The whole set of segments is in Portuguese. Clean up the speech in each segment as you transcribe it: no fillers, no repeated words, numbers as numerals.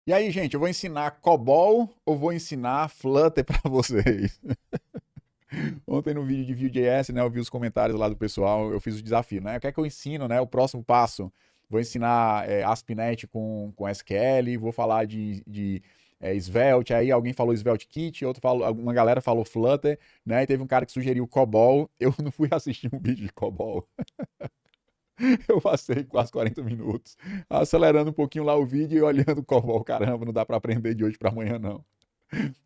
E aí, gente, eu vou ensinar COBOL ou vou ensinar Flutter para vocês? Ontem no vídeo de Vue.js, né, eu vi os comentários lá do pessoal, eu fiz o desafio, né? O que é que eu ensino, né? O próximo passo. Vou ensinar ASP.NET com SQL, vou falar de Svelte, aí alguém falou Svelte Kit, outro falou, uma galera falou Flutter, né? E teve um cara que sugeriu COBOL, eu não fui assistir um vídeo de COBOL. Eu passei quase 40 minutos acelerando um pouquinho lá o vídeo e olhando o COBOL. Caramba, não dá para aprender de hoje para amanhã, não.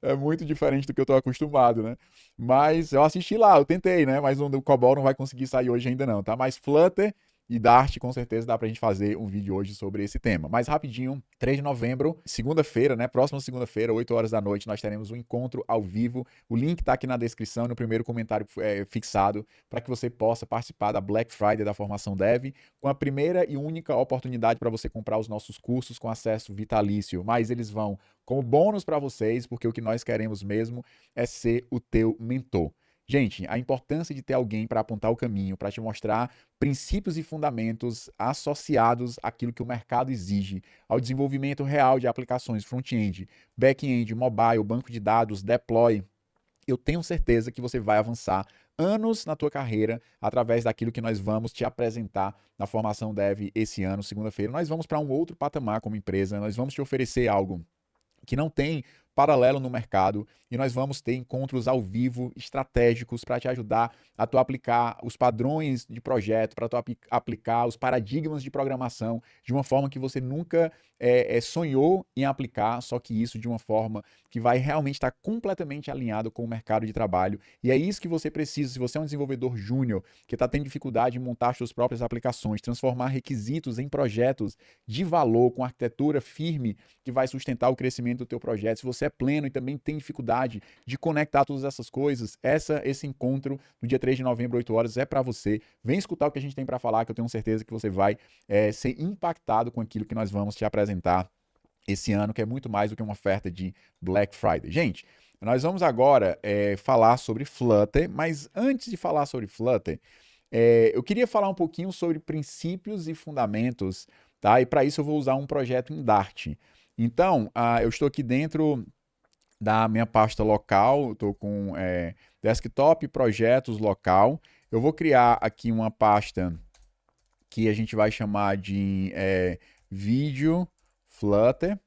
É muito diferente do que eu tô acostumado, né? Mas eu assisti lá, eu tentei, né? Mas o COBOL não vai conseguir sair hoje ainda não, tá? Mas Flutter e Dart, com certeza dá pra gente fazer um vídeo hoje sobre esse tema. Mas rapidinho, 3 de novembro, segunda-feira, né? Próxima segunda-feira, 8 horas da noite, nós teremos um encontro ao vivo. O link tá aqui na descrição, no primeiro comentário fixado, para que você possa participar da Black Friday da Formação Dev, com a primeira e única oportunidade para você comprar os nossos cursos com acesso vitalício. Mas eles vão como bônus para vocês, porque o que nós queremos mesmo é ser o teu mentor. Gente, a importância de ter alguém para apontar o caminho, para te mostrar princípios e fundamentos associados àquilo que o mercado exige, ao desenvolvimento real de aplicações front-end, back-end, mobile, banco de dados, deploy. Eu tenho certeza que você vai avançar anos na tua carreira através daquilo que nós vamos te apresentar na formação Dev esse ano, segunda-feira. Nós vamos para um outro patamar como empresa, nós vamos te oferecer algo que não tem paralelo no mercado e nós vamos ter encontros ao vivo estratégicos para te ajudar a tu aplicar os padrões de projeto, para tu aplicar os paradigmas de programação de uma forma que você nunca sonhou em aplicar, só que isso de uma forma que vai realmente estar completamente alinhado com o mercado de trabalho. E é isso que você precisa. Se você é um desenvolvedor júnior que está tendo dificuldade em montar suas próprias aplicações, transformar requisitos em projetos de valor com arquitetura firme que vai sustentar o crescimento do teu projeto. Se você é pleno e também tem dificuldade de conectar todas essas coisas, esse encontro no dia 3 de novembro, 8 horas, é para você. Vem escutar o que a gente tem para falar, que eu tenho certeza que você vai ser impactado com aquilo que nós vamos te apresentar esse ano, que é muito mais do que uma oferta de Black Friday. Gente, nós vamos agora falar sobre Flutter, mas antes de falar sobre Flutter, eu queria falar um pouquinho sobre princípios e fundamentos, tá? E para isso eu vou usar um projeto em Dart. Então, eu estou aqui dentro da minha pasta local, estou com desktop, projetos local. Eu vou criar aqui uma pasta que a gente vai chamar de vídeo Flutter.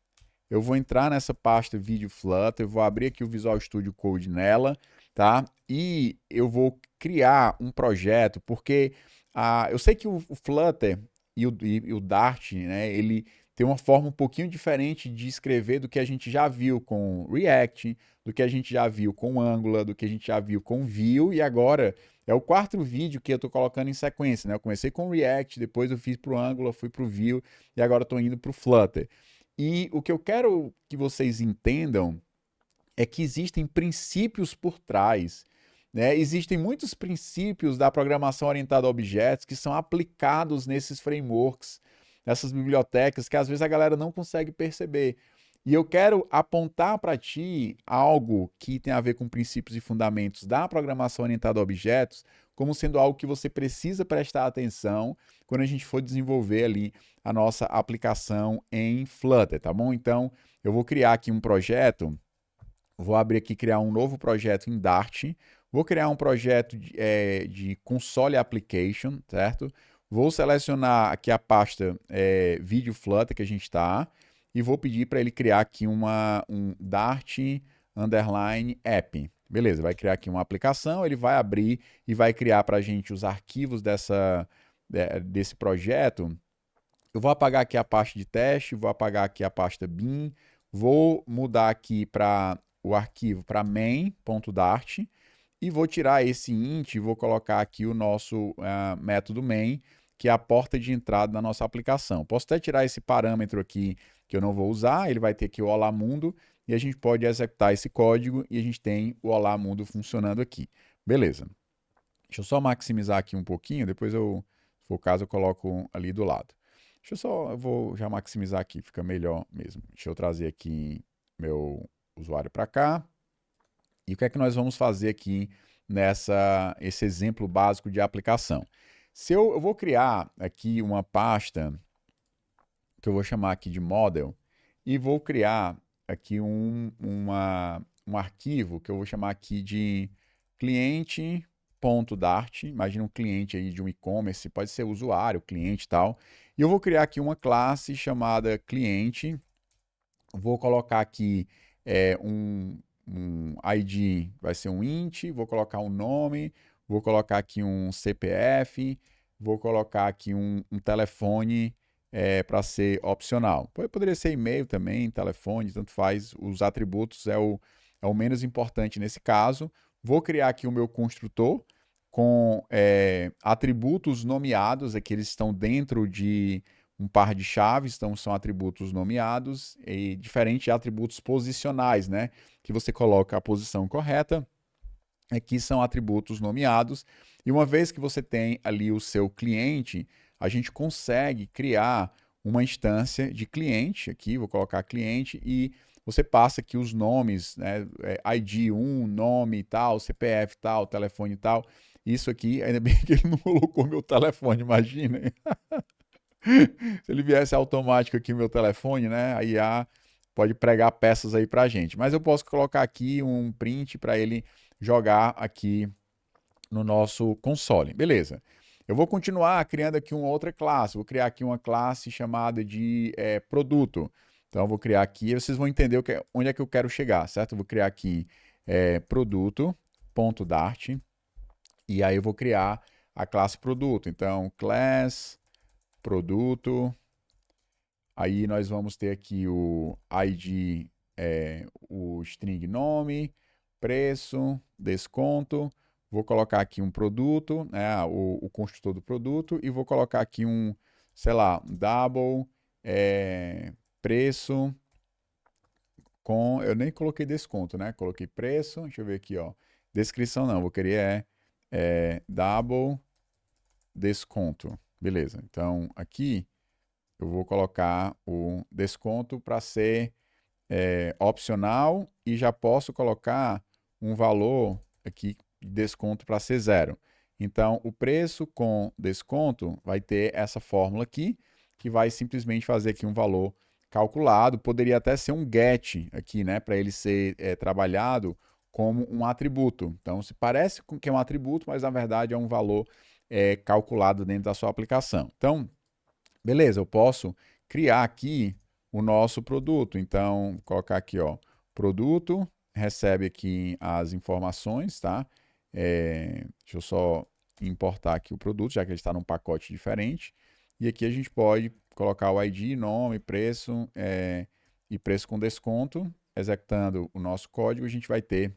Eu vou entrar nessa pasta vídeo Flutter, eu vou abrir aqui o Visual Studio Code nela, tá? E eu vou criar um projeto, porque eu sei que o Flutter e o Dart, né, ele tem uma forma um pouquinho diferente de escrever do que a gente já viu com React, do que a gente já viu com Angular, do que a gente já viu com Vue, e agora é o quarto vídeo que eu estou colocando em sequência, né? Eu comecei com React, depois eu fiz para o Angular, fui para o Vue, e agora estou indo para o Flutter. E o que eu quero que vocês entendam é que existem princípios por trás, né? Existem muitos princípios da programação orientada a objetos que são aplicados nesses frameworks, nessas bibliotecas, que às vezes a galera não consegue perceber. E eu quero apontar para ti algo que tem a ver com princípios e fundamentos da programação orientada a objetos, como sendo algo que você precisa prestar atenção quando a gente for desenvolver ali a nossa aplicação em Flutter, tá bom? Então, eu vou criar aqui um projeto. Vou abrir aqui, criar um novo projeto em Dart. Vou criar um projeto de console application, certo? Vou selecionar aqui a pasta vídeo Flutter que a gente está e vou pedir para ele criar aqui um Dart underline app. Beleza, vai criar aqui uma aplicação, ele vai abrir e vai criar para a gente os arquivos desse projeto. Eu vou apagar aqui a pasta de teste, vou apagar aqui a pasta bin, vou mudar aqui para o arquivo para main.dart e vou tirar esse int e vou colocar aqui o nosso método main, que é a porta de entrada da nossa aplicação. Posso até tirar esse parâmetro aqui que eu não vou usar, ele vai ter aqui o Olá Mundo e a gente pode executar esse código e a gente tem o Olá Mundo funcionando aqui. Beleza. Deixa eu só maximizar aqui um pouquinho, depois se for o caso, eu coloco ali do lado. Eu vou já maximizar aqui, fica melhor mesmo. Deixa eu trazer aqui meu usuário para cá. E o que é que nós vamos fazer aqui esse exemplo básico de aplicação? Eu vou criar aqui uma pasta que eu vou chamar aqui de model, e vou criar aqui um arquivo que eu vou chamar aqui de cliente.dart. Imagina um cliente aí de um e-commerce, pode ser usuário, cliente e tal. E eu vou criar aqui uma classe chamada cliente. Vou colocar aqui um ID, vai ser um int, vou colocar um nome, vou colocar aqui um CPF, vou colocar aqui um telefone para ser opcional. Poderia ser e-mail também, telefone, tanto faz. Os atributos é o menos importante nesse caso. Vou criar aqui o meu construtor com atributos nomeados, aqui eles estão dentro de um par de chaves, então são atributos nomeados, e diferente de atributos posicionais, né? Que você coloca a posição correta. Aqui são atributos nomeados, e uma vez que você tem ali o seu cliente, a gente consegue criar uma instância de cliente, aqui vou colocar cliente, e você passa aqui os nomes, né, ID 1, nome e tal, CPF tal, telefone e tal. Isso aqui, ainda bem que ele não colocou meu telefone, imagina. Se ele viesse automático aqui no meu telefone, né, a IA pode pregar peças aí pra gente. Mas eu posso colocar aqui um print para ele jogar aqui no nosso console. Beleza. Eu vou continuar criando aqui uma outra classe. Vou criar aqui uma classe chamada de produto. Então, eu vou criar aqui, e vocês vão entender onde é que eu quero chegar, certo? Eu vou criar aqui produto.dart, e aí eu vou criar a classe produto. Então, class produto, aí nós vamos ter aqui o ID, o string nome, preço, desconto. Vou colocar aqui um produto, né, o construtor do produto, e vou colocar aqui sei lá, double, preço, eu nem coloquei desconto, né? Coloquei preço, deixa eu ver aqui, ó. Descrição não, vou querer double desconto. Beleza, então aqui eu vou colocar o desconto para ser opcional, e já posso colocar um valor aqui de desconto para ser 0. Então, o preço com desconto vai ter essa fórmula aqui, que vai simplesmente fazer aqui um valor calculado. Poderia até ser um get aqui, né, para ele ser trabalhado como um atributo. Então, se parece que é um atributo, mas na verdade é um valor calculado dentro da sua aplicação. Então, beleza, eu posso criar aqui o nosso produto. Então, vou colocar aqui, ó, produto, recebe aqui as informações, tá? Deixa eu só importar aqui o produto, já que ele está num pacote diferente. E aqui a gente pode colocar o ID, nome, preço e preço com desconto. Executando o nosso código, a gente vai ter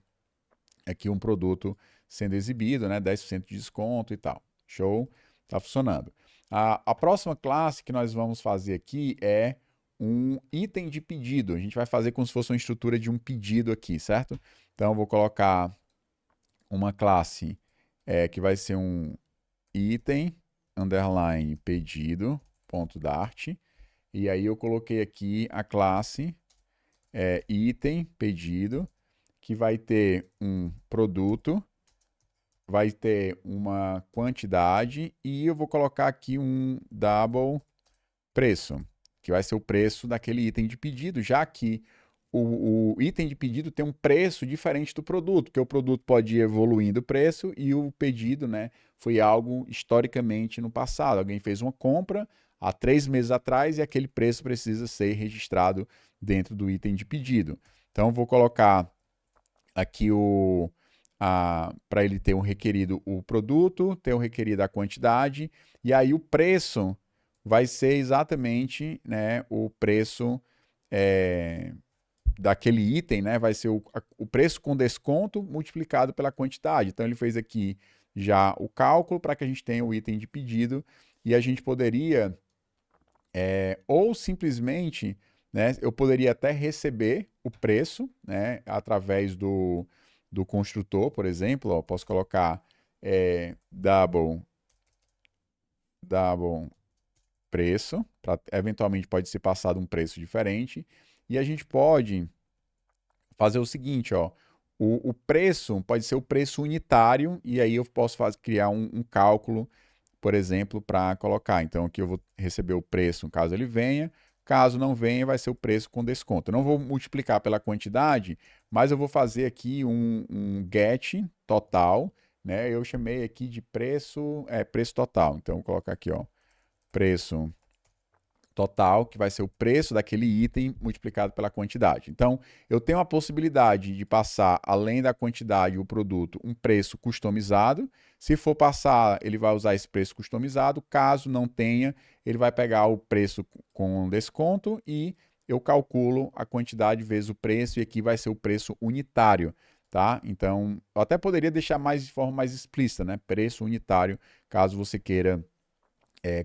aqui um produto sendo exibido, né? 10% de desconto e tal. Show? Tá funcionando. A próxima classe que nós vamos fazer aqui é um item de pedido. A gente vai fazer como se fosse uma estrutura de um pedido aqui, certo? Então, eu vou colocar uma classe que vai ser um item, underline, pedido.dart. E aí eu coloquei aqui a classe item, pedido, que vai ter um produto, vai ter uma quantidade, e eu vou colocar aqui um double preço, que vai ser o preço daquele item de pedido, já que o item de pedido tem um preço diferente do produto, porque o produto pode ir evoluindo o preço, e o pedido, né, foi algo historicamente no passado. Alguém fez uma compra há 3 meses atrás e aquele preço precisa ser registrado dentro do item de pedido. Então, vou colocar aqui para ele ter um requerido o produto, ter um requerido a quantidade, e aí o preço vai ser exatamente, né, o preço daquele item, né, vai ser o preço com desconto multiplicado pela quantidade. Então ele fez aqui já o cálculo para que a gente tenha o item de pedido, e a gente poderia ou simplesmente, né, eu poderia até receber o preço, né, através do construtor, por exemplo. Ó, posso colocar double preço, eventualmente pode ser passado um preço diferente, e a gente pode fazer o seguinte, ó, o preço pode ser o preço unitário, e aí eu posso criar um cálculo, por exemplo, para colocar. Então aqui eu vou receber o preço, caso ele venha, Caso não venha, vai ser o preço com desconto. Eu não vou multiplicar pela quantidade, mas eu vou fazer aqui um get total, né? Eu chamei aqui de preço total. Então, vou colocar aqui, ó, preço total, que vai ser o preço daquele item multiplicado pela quantidade. Então, eu tenho a possibilidade de passar, além da quantidade, o produto, um preço customizado. Se for passar, ele vai usar esse preço customizado. Caso não tenha, ele vai pegar o preço com desconto e eu calculo a quantidade vezes o preço, e aqui vai ser o preço unitário, tá? Então, eu até poderia deixar mais de forma mais explícita, né? Preço unitário, caso você queira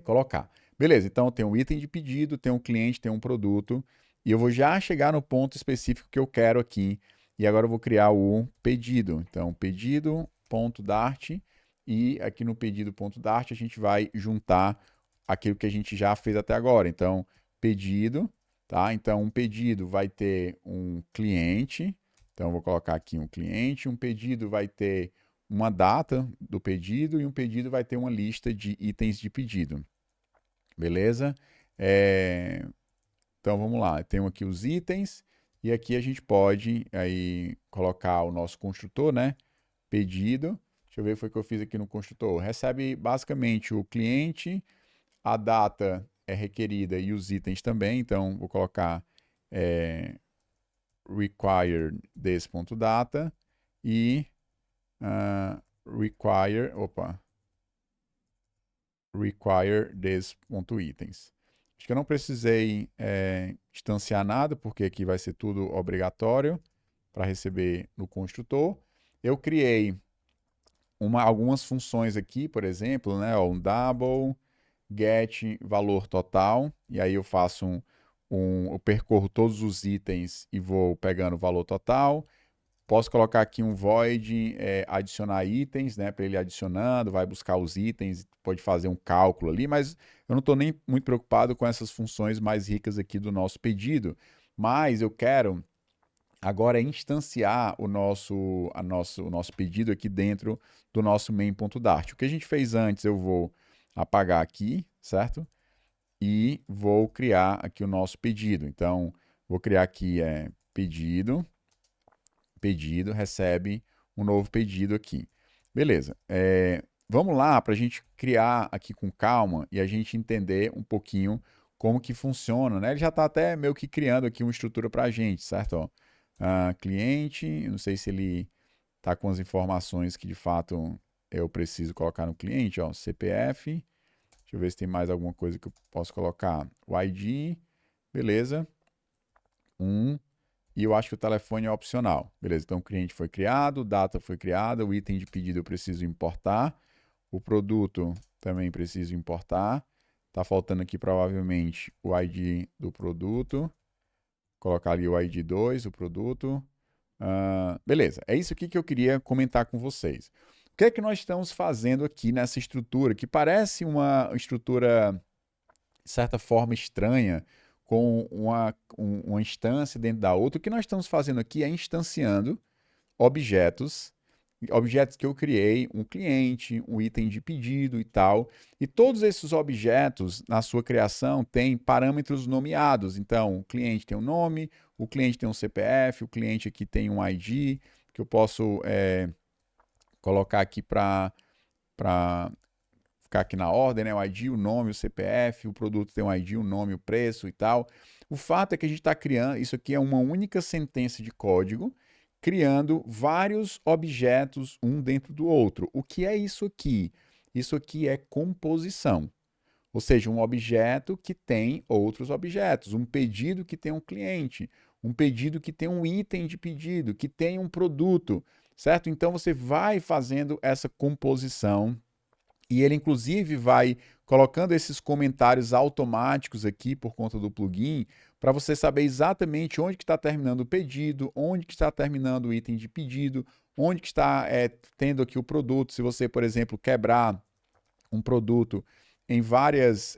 colocar. Beleza, então tem um item de pedido, tem um cliente, tem um produto, e eu vou já chegar no ponto específico que eu quero aqui, e agora eu vou criar o pedido. Então, pedido.dart, e aqui no pedido.dart a gente vai juntar aquilo que a gente já fez até agora. Então, pedido, tá? Então, um pedido vai ter um cliente, então eu vou colocar aqui um cliente, um pedido vai ter uma data do pedido, e um pedido vai ter uma lista de itens de pedido. Beleza? Então vamos lá, eu tenho aqui os itens, e aqui a gente pode aí colocar o nosso construtor, né? Pedido. Deixa eu ver o que foi que eu fiz aqui no construtor. Recebe basicamente o cliente, a data é requerida e os itens também. Então vou colocar require this.data e require this.itens. Acho que eu não precisei instanciar nada, porque aqui vai ser tudo obrigatório para receber no construtor. Eu criei algumas funções aqui, por exemplo, né, um double, get valor total, e aí eu faço eu percorro todos os itens e vou pegando o valor total. Posso colocar aqui um void, adicionar itens, né, para ele adicionando, vai buscar os itens, pode fazer um cálculo ali, mas eu não estou nem muito preocupado com essas funções mais ricas aqui do nosso pedido, mas eu quero agora instanciar o nosso pedido aqui dentro do nosso main.dart. O que a gente fez antes eu vou apagar aqui, certo? E vou criar aqui o nosso pedido. Então, vou criar aqui pedido, recebe um novo pedido aqui. Beleza. Vamos lá para a gente criar aqui com calma e a gente entender um pouquinho como que funciona, né? Ele já está até meio que criando aqui uma estrutura para a gente, certo? Ó, cliente, não sei se ele está com as informações que de fato eu preciso colocar no cliente, ó, CPF, deixa eu ver se tem mais alguma coisa que eu posso colocar, o ID, beleza, e eu acho que o telefone é opcional. Beleza, então o cliente foi criado, data foi criada, o item de pedido eu preciso importar, o produto também preciso importar. Tá faltando aqui provavelmente o ID do produto. Colocar ali o ID 2, o produto. Beleza, é isso aqui que eu queria comentar com vocês. O que é que nós estamos fazendo aqui nessa estrutura, que parece uma estrutura, de certa forma, estranha, com uma instância dentro da outra. O que nós estamos fazendo aqui é instanciando objetos que eu criei, um cliente, um item de pedido e tal. E todos esses objetos, na sua criação, têm parâmetros nomeados. Então, o cliente tem um nome, o cliente tem um CPF, o cliente aqui tem um ID, que eu posso colocar aqui para ficar aqui na ordem, né? O ID, o nome, o CPF, o produto tem um ID, o nome, o preço e tal. O fato é que a gente está criando, isso aqui é uma única sentença de código, criando vários objetos um dentro do outro. O que é isso aqui? Isso aqui é composição. Ou seja, um objeto que tem outros objetos, um pedido que tem um cliente, um pedido que tem um item de pedido, que tem um produto, certo? Então você vai fazendo essa composição e ele inclusive vai colocando esses comentários automáticos aqui por conta do plugin, para você saber exatamente onde que está terminando o pedido, onde que está terminando o item de pedido, onde que está tendo aqui o produto. Se você, por exemplo, quebrar um produto em várias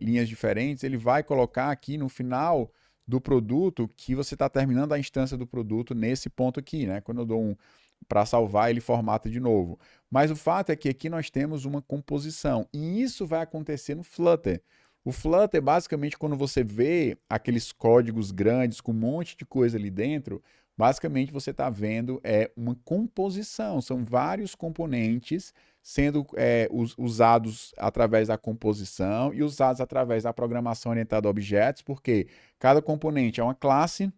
linhas diferentes, ele vai colocar aqui no final do produto que você está terminando a instância do produto nesse ponto aqui, né? Quando eu dou para salvar, ele formata de novo. Mas o fato é que aqui nós temos uma composição, e isso vai acontecer no Flutter. O Flutter, basicamente, quando você vê aqueles códigos grandes com um monte de coisa ali dentro, basicamente você está vendo uma composição, são vários componentes sendo usados através da composição e usados através da programação orientada a objetos, porque cada componente é uma classe,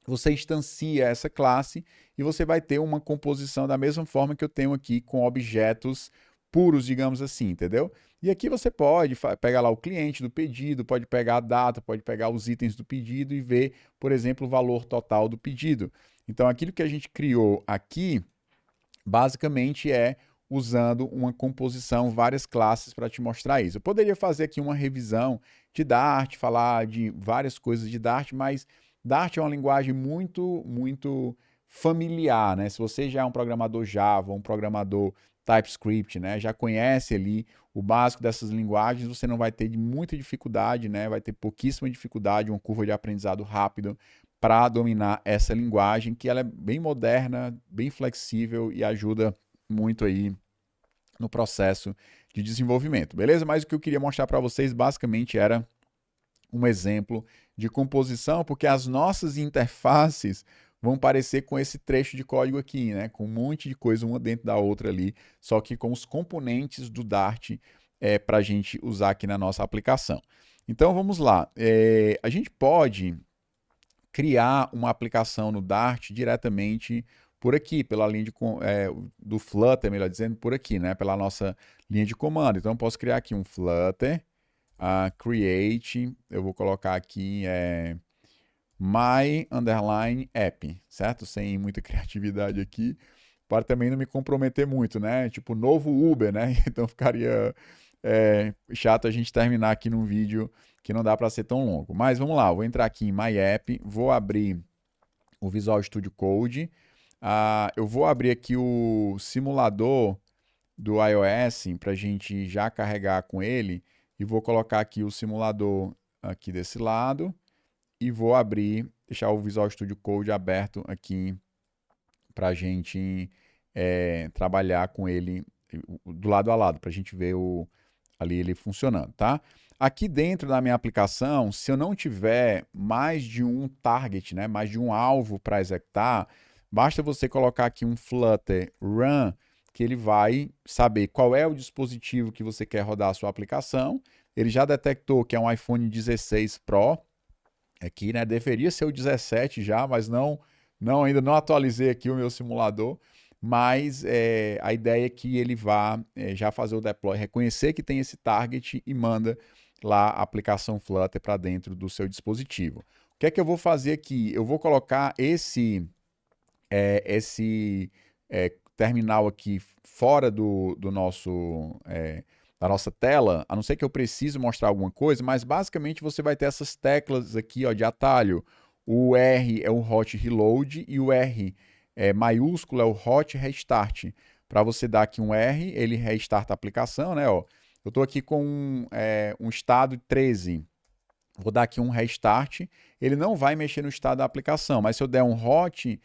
você instancia essa classe e você vai ter uma composição da mesma forma que eu tenho aqui com objetos puros, digamos assim, entendeu? E aqui você pode pegar lá o cliente do pedido, pode pegar a data, pode pegar os itens do pedido e ver, por exemplo, o valor total do pedido. Então, aquilo que a gente criou aqui, basicamente é usando uma composição, várias classes para te mostrar isso. Eu poderia fazer aqui uma revisão de Dart, falar de várias coisas de Dart, mas Dart é uma linguagem muito familiar, né? Se você já é um programador Java, um programador TypeScript, né, já conhece ali o básico dessas linguagens, você não vai ter muita dificuldade, né? Vai ter pouquíssima dificuldade, uma curva de aprendizado rápido para dominar essa linguagem, que ela é bem moderna, bem flexível e ajuda muito aí no processo de desenvolvimento, beleza? Mas o que eu queria mostrar para vocês basicamente era um exemplo de composição, porque as nossas interfaces vão parecer com esse trecho de código aqui, né? Com um monte de coisa uma dentro da outra ali, só que com os componentes do Dart para a gente usar aqui na nossa aplicação. Então vamos lá. A gente pode criar uma aplicação no Dart diretamente por aqui, pela linha do Flutter, melhor dizendo, por aqui, né? Pela nossa linha de comando. Então eu posso criar aqui um Flutter, create, eu vou colocar aqui my underline app, certo? Sem muita criatividade aqui, para também não me comprometer muito, né? Tipo, novo Uber, né? Então ficaria chato a gente terminar aqui num vídeo que não dá para ser tão longo. Mas vamos lá, vou entrar aqui em My App, vou abrir o Visual Studio Code, eu vou abrir aqui o simulador do iOS para a gente já carregar com ele e vou colocar aqui o simulador aqui desse lado e vou abrir, deixar o Visual Studio Code aberto aqui para a gente trabalhar com ele do lado a lado, para a gente ver ali ele funcionando, tá? Aqui dentro da minha aplicação, se eu não tiver mais de um target, né, mais de um alvo para executar, basta você colocar aqui um Flutter Run, que ele vai saber qual é o dispositivo que você quer rodar a sua aplicação. Ele já detectou que é um iPhone 16 Pro, aqui, né, deveria ser o 17 já, mas ainda não atualizei aqui o meu simulador, mas a ideia é que ele vá já fazer o deploy, reconhecer que tem esse target e manda lá a aplicação Flutter para dentro do seu dispositivo. O que é que eu vou fazer aqui? Eu vou colocar esse terminal aqui fora da nossa tela, a não ser que eu precise mostrar alguma coisa, mas basicamente você vai ter essas teclas aqui ó, de atalho. O R é o Hot Reload e o R maiúsculo é o Hot Restart. Para você dar aqui um R, ele restarta a aplicação, né? Ó, eu estou aqui com um estado 13. Vou dar aqui um restart. Ele não vai mexer no estado da aplicação, mas se eu der um hot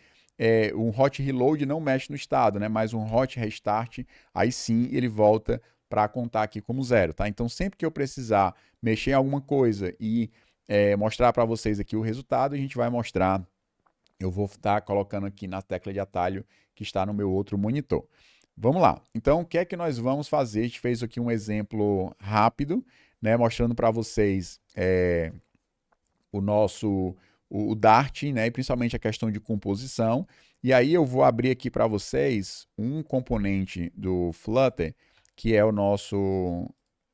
reload não mexe no estado, né? Mas um hot restart, aí sim ele volta para contar aqui como zero, tá? Então sempre que eu precisar mexer em alguma coisa e mostrar para vocês aqui o resultado, a gente vai mostrar. Eu vou estar colocando aqui na tecla de atalho que está no meu outro monitor. Vamos lá. Então, o que é que nós vamos fazer? A gente fez aqui um exemplo rápido, né, mostrando para vocês o Dart, né, e principalmente a questão de composição. E aí eu vou abrir aqui para vocês um componente do Flutter, que é o nosso...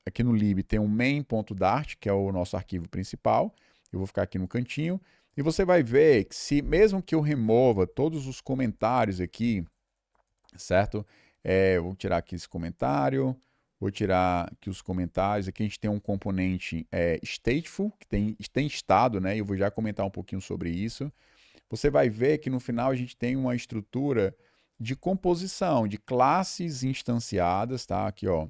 Aqui no lib tem um main.dart, que é o nosso arquivo principal. Eu vou ficar aqui no cantinho. E você vai ver que se mesmo que eu remova todos os comentários aqui, certo? Vou tirar aqui esse comentário, vou tirar aqui os comentários. Aqui a gente tem um componente stateful, que tem estado, né? Eu vou já comentar um pouquinho sobre isso. Você vai ver que no final a gente tem uma estrutura de composição, de classes instanciadas, tá? Aqui, ó.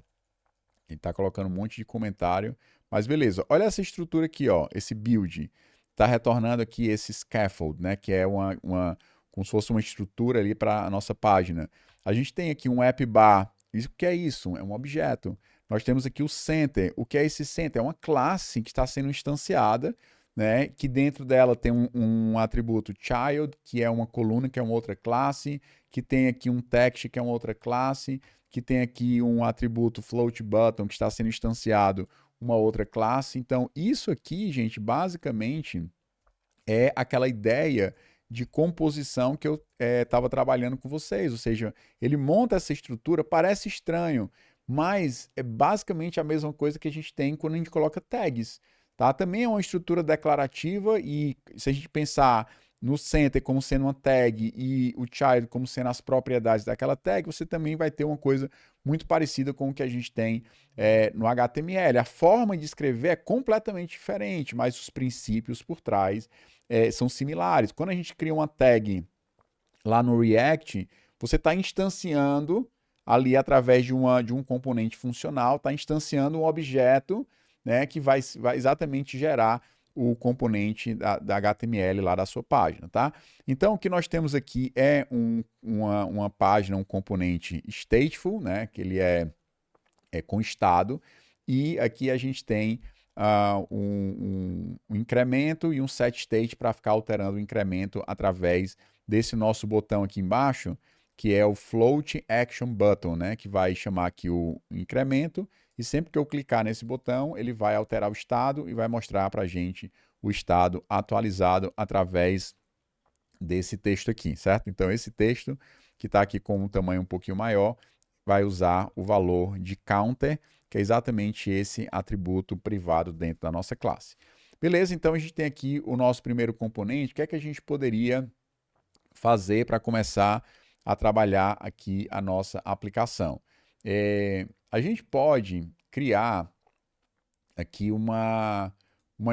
Ele está colocando um monte de comentário, mas beleza. Olha essa estrutura aqui, ó, esse build. Está retornando aqui esse scaffold, né, que é como se fosse uma estrutura ali para a nossa página. A gente tem aqui um app bar. Isso que é isso? É um objeto. nós temos aqui o center. O que é esse center? É uma classe que está sendo instanciada, né, que dentro dela tem um atributo child, que é uma coluna, que é uma outra classe, que tem aqui um text, que é uma outra classe, que tem aqui um atributo float button, que está sendo instanciado uma outra classe. Então, isso aqui, gente, basicamente é aquela ideia de composição que eu estava trabalhando com vocês. Ou seja, ele monta essa estrutura, parece estranho, mas é basicamente a mesma coisa que a gente tem quando a gente coloca tags. Tá? Também é uma estrutura declarativa e se a gente pensar no center como sendo uma tag e o child como sendo as propriedades daquela tag, você também vai ter uma coisa muito parecida com o que a gente tem no HTML. A forma de escrever é completamente diferente, mas os princípios por trás são similares. Quando a gente cria uma tag lá no React, você está instanciando ali através de um componente funcional, está instanciando um objeto, né, que vai exatamente gerar o componente da HTML lá da sua página, tá? Então, o que nós temos aqui é uma página, um componente stateful, né, que ele é com estado, e aqui a gente tem um incremento e um setState para ficar alterando o incremento através desse nosso botão aqui embaixo, que é o Float Action Button, né, que vai chamar aqui o incremento, e sempre que eu clicar nesse botão, ele vai alterar o estado e vai mostrar para a gente o estado atualizado através desse texto aqui, certo? Então, esse texto, que está aqui com um tamanho um pouquinho maior, vai usar o valor de counter, que é exatamente esse atributo privado dentro da nossa classe. Beleza, então a gente tem aqui o nosso primeiro componente. O que é que a gente poderia fazer para começar a trabalhar aqui a nossa aplicação? A gente pode criar aqui uma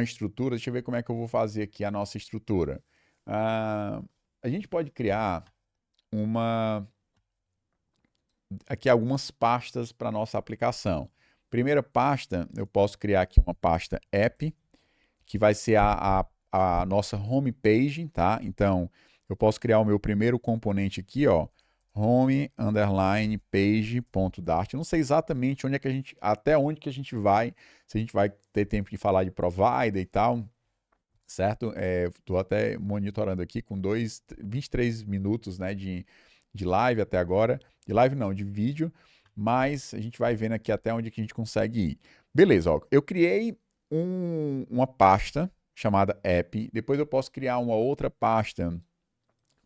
estrutura. Deixa eu ver como é que eu vou fazer aqui a nossa estrutura. A gente pode criar aqui algumas pastas para a nossa aplicação. Primeira pasta, eu posso criar aqui uma pasta app, que vai ser a nossa homepage, tá? Então, eu posso criar o meu primeiro componente aqui, ó, home_page.dart. Eu não sei exatamente onde é que até onde que a gente vai, se a gente vai ter tempo de falar de provider e tal, certo? Estou até monitorando aqui com 23 minutos, né, de live até agora. De live não, de vídeo, mas a gente vai vendo aqui até onde que a gente consegue ir. Beleza, ó, eu criei uma pasta chamada app, depois eu posso criar uma outra pasta,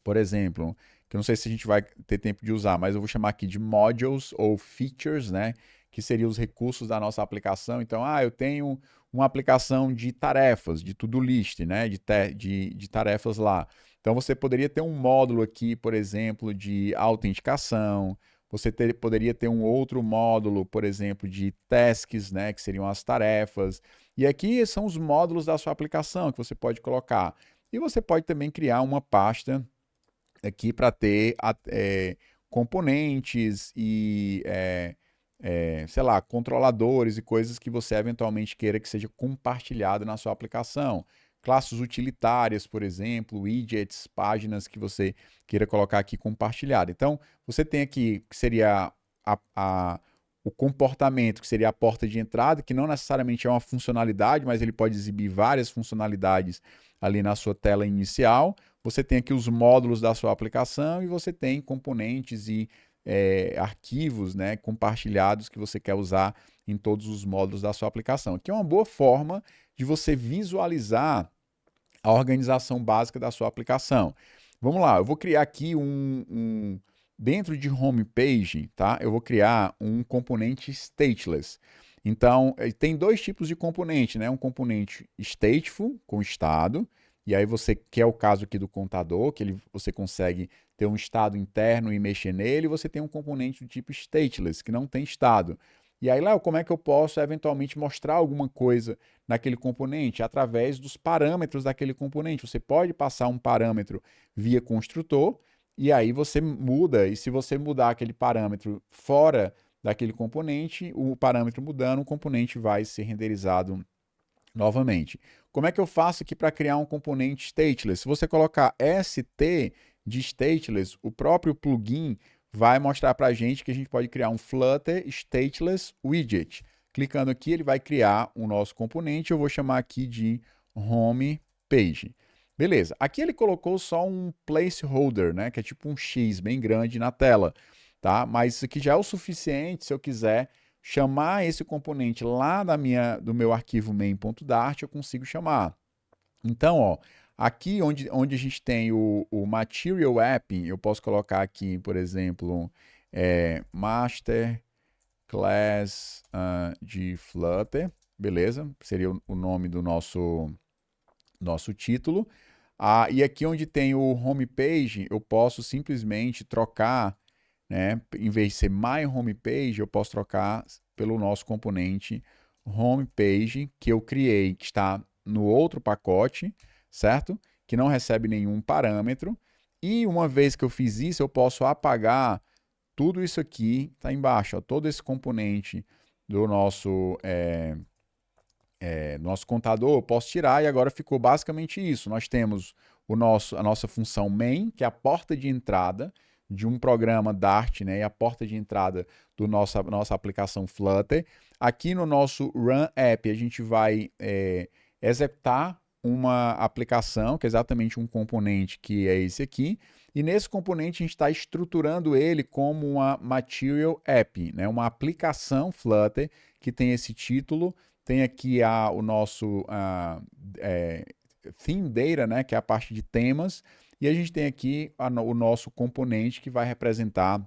por exemplo, que eu não sei se a gente vai ter tempo de usar, mas eu vou chamar aqui de modules ou features, né, que seriam os recursos da nossa aplicação. Então, eu tenho uma aplicação de tarefas, de to-do list, né, de tarefas lá. Então, você poderia ter um módulo aqui, por exemplo, de autenticação. Você poderia ter um outro módulo, por exemplo, de tasks, né, que seriam as tarefas. E aqui são os módulos da sua aplicação que você pode colocar. E você pode também criar uma pasta aqui para ter componentes e, sei lá, controladores e coisas que você eventualmente queira que seja compartilhado na sua aplicação. Classes utilitárias, por exemplo, widgets, páginas que você queira colocar aqui compartilhado. Então, você tem aqui que seria o comportamento, que seria a porta de entrada, que não necessariamente é uma funcionalidade, mas ele pode exibir várias funcionalidades ali na sua tela inicial. Você tem aqui os módulos da sua aplicação e você tem componentes e arquivos, né, compartilhados que você quer usar em todos os módulos da sua aplicação. Aqui é uma boa forma de você visualizar a organização básica da sua aplicação. Vamos lá, eu vou criar aqui dentro de homepage, tá? Eu vou criar um componente stateless. Então, tem dois tipos de componente, né? Um componente stateful, com estado, e aí que é o caso aqui do contador, que você consegue ter um estado interno e mexer nele, e você tem um componente do tipo stateless, que não tem estado. E aí, Léo, como é que eu posso eventualmente mostrar alguma coisa naquele componente? Através dos parâmetros daquele componente. Você pode passar um parâmetro via construtor, e aí você muda, e se você mudar aquele parâmetro fora daquele componente, o parâmetro mudando, o componente vai ser renderizado novamente. Como é que eu faço aqui para criar um componente stateless? Se você colocar ST de stateless, o próprio plugin vai mostrar para a gente que a gente pode criar um Flutter Stateless Widget. Clicando aqui, ele vai criar o nosso componente, eu vou chamar aqui de Home Page. Beleza, aqui ele colocou só um placeholder, né, que é tipo um X bem grande na tela, tá? Mas isso aqui já é o suficiente se eu quiser chamar esse componente lá do meu arquivo main.dart, eu consigo chamar. Então, ó, aqui onde a gente tem o Material App, eu posso colocar aqui, por exemplo, Master Class de Flutter, beleza? Seria o nome do nosso título. E aqui onde tem o Homepage, eu posso simplesmente trocar, né? Em vez de ser My Homepage, eu posso trocar pelo nosso componente Homepage, que eu criei, que está no outro pacote, certo? Que não recebe nenhum parâmetro. E uma vez que eu fiz isso, eu posso apagar tudo isso aqui, tá embaixo, ó, todo esse componente do nosso nosso contador, eu posso tirar e agora ficou basicamente isso. Nós temos a nossa função main, que é a porta de entrada de um programa Dart, né, e a porta de entrada da nossa aplicação Flutter. Aqui no nosso Run App, a gente vai executar uma aplicação, que é exatamente um componente que é esse aqui, e nesse componente a gente está estruturando ele como uma Material App, né, uma aplicação Flutter que tem esse título. Tem aqui o nosso Theme Data, né, que é a parte de temas, e a gente tem aqui o nosso componente que vai representar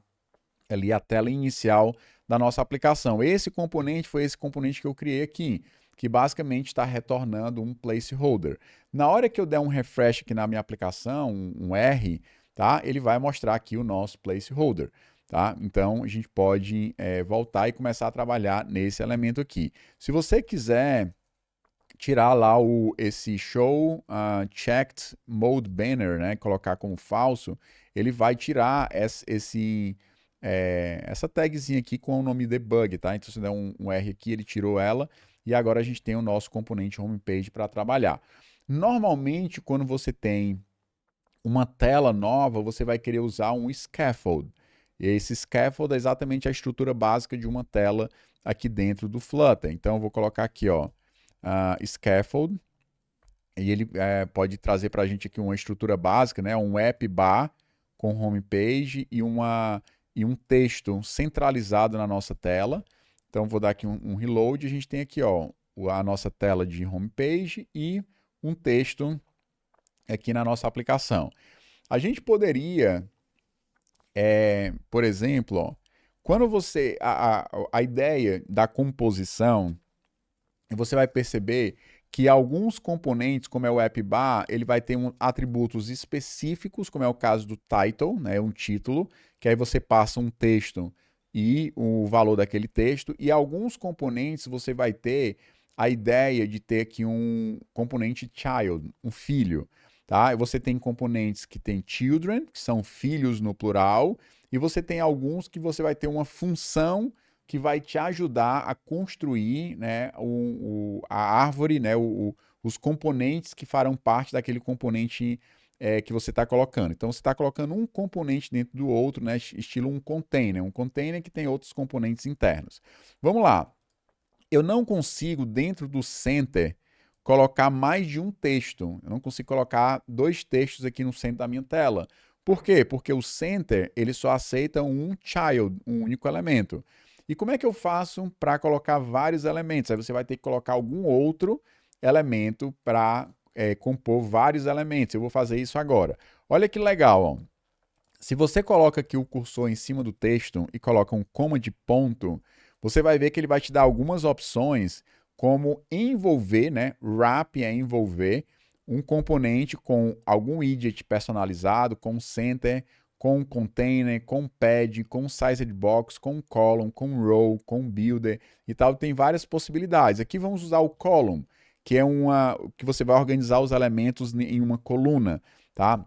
ali a tela inicial da nossa aplicação. Esse componente foi esse componente que eu criei aqui, que basicamente está retornando um placeholder. Na hora que eu der um refresh aqui na minha aplicação, um R, tá, ele vai mostrar aqui o nosso placeholder. Tá? Então, a gente pode voltar e começar a trabalhar nesse elemento aqui. Se você quiser tirar lá esse show checked mode banner, né, colocar como falso, ele vai tirar essa tagzinha aqui com o nome debug, tá? Então, se der um R aqui, ele tirou ela, e agora a gente tem o nosso componente homepage para trabalhar. Normalmente, quando você tem uma tela nova, você vai querer usar um scaffold. E esse scaffold é exatamente a estrutura básica de uma tela aqui dentro do Flutter. Então, eu vou colocar aqui, ó, scaffold, e ele pode trazer para a gente aqui uma estrutura básica, né, um app bar com homepage e um texto centralizado na nossa tela. Então, vou dar aqui um reload, a gente tem aqui, ó, a nossa tela de homepage e um texto aqui na nossa aplicação. A gente poderia, por exemplo, ó, quando você... A ideia da composição, você vai perceber que alguns componentes, como é o AppBar, ele vai ter atributos específicos, como é o caso do title, né, um título, que aí você passa um texto e o valor daquele texto, e alguns componentes você vai ter a ideia de ter aqui um componente child, um filho. Tá? Você tem componentes que tem children, que são filhos no plural, e você tem alguns que você vai ter uma função que vai te ajudar a construir, né, a árvore, né, os componentes que farão parte daquele componente que você está colocando. Então, você está colocando um componente dentro do outro, né, estilo um container que tem outros componentes internos. Vamos lá. Eu não consigo, dentro do center, colocar mais de um texto. Eu não consigo colocar 2 textos aqui no centro da minha tela. Por quê? Porque o center ele só aceita um child, um único elemento. E como é que eu faço para colocar vários elementos? Aí você vai ter que colocar algum outro elemento para compor vários elementos. Eu vou fazer isso agora. Olha que legal, ó. Se você coloca aqui o cursor em cima do texto e coloca um coma de ponto, você vai ver que ele vai te dar algumas opções como envolver, né? Wrap é envolver um componente com algum widget personalizado, com center, com container, com pad, com sized box, com column, com row, com builder e tal. Tem várias possibilidades. Aqui vamos usar o column, que é que você vai organizar os elementos em uma coluna, tá?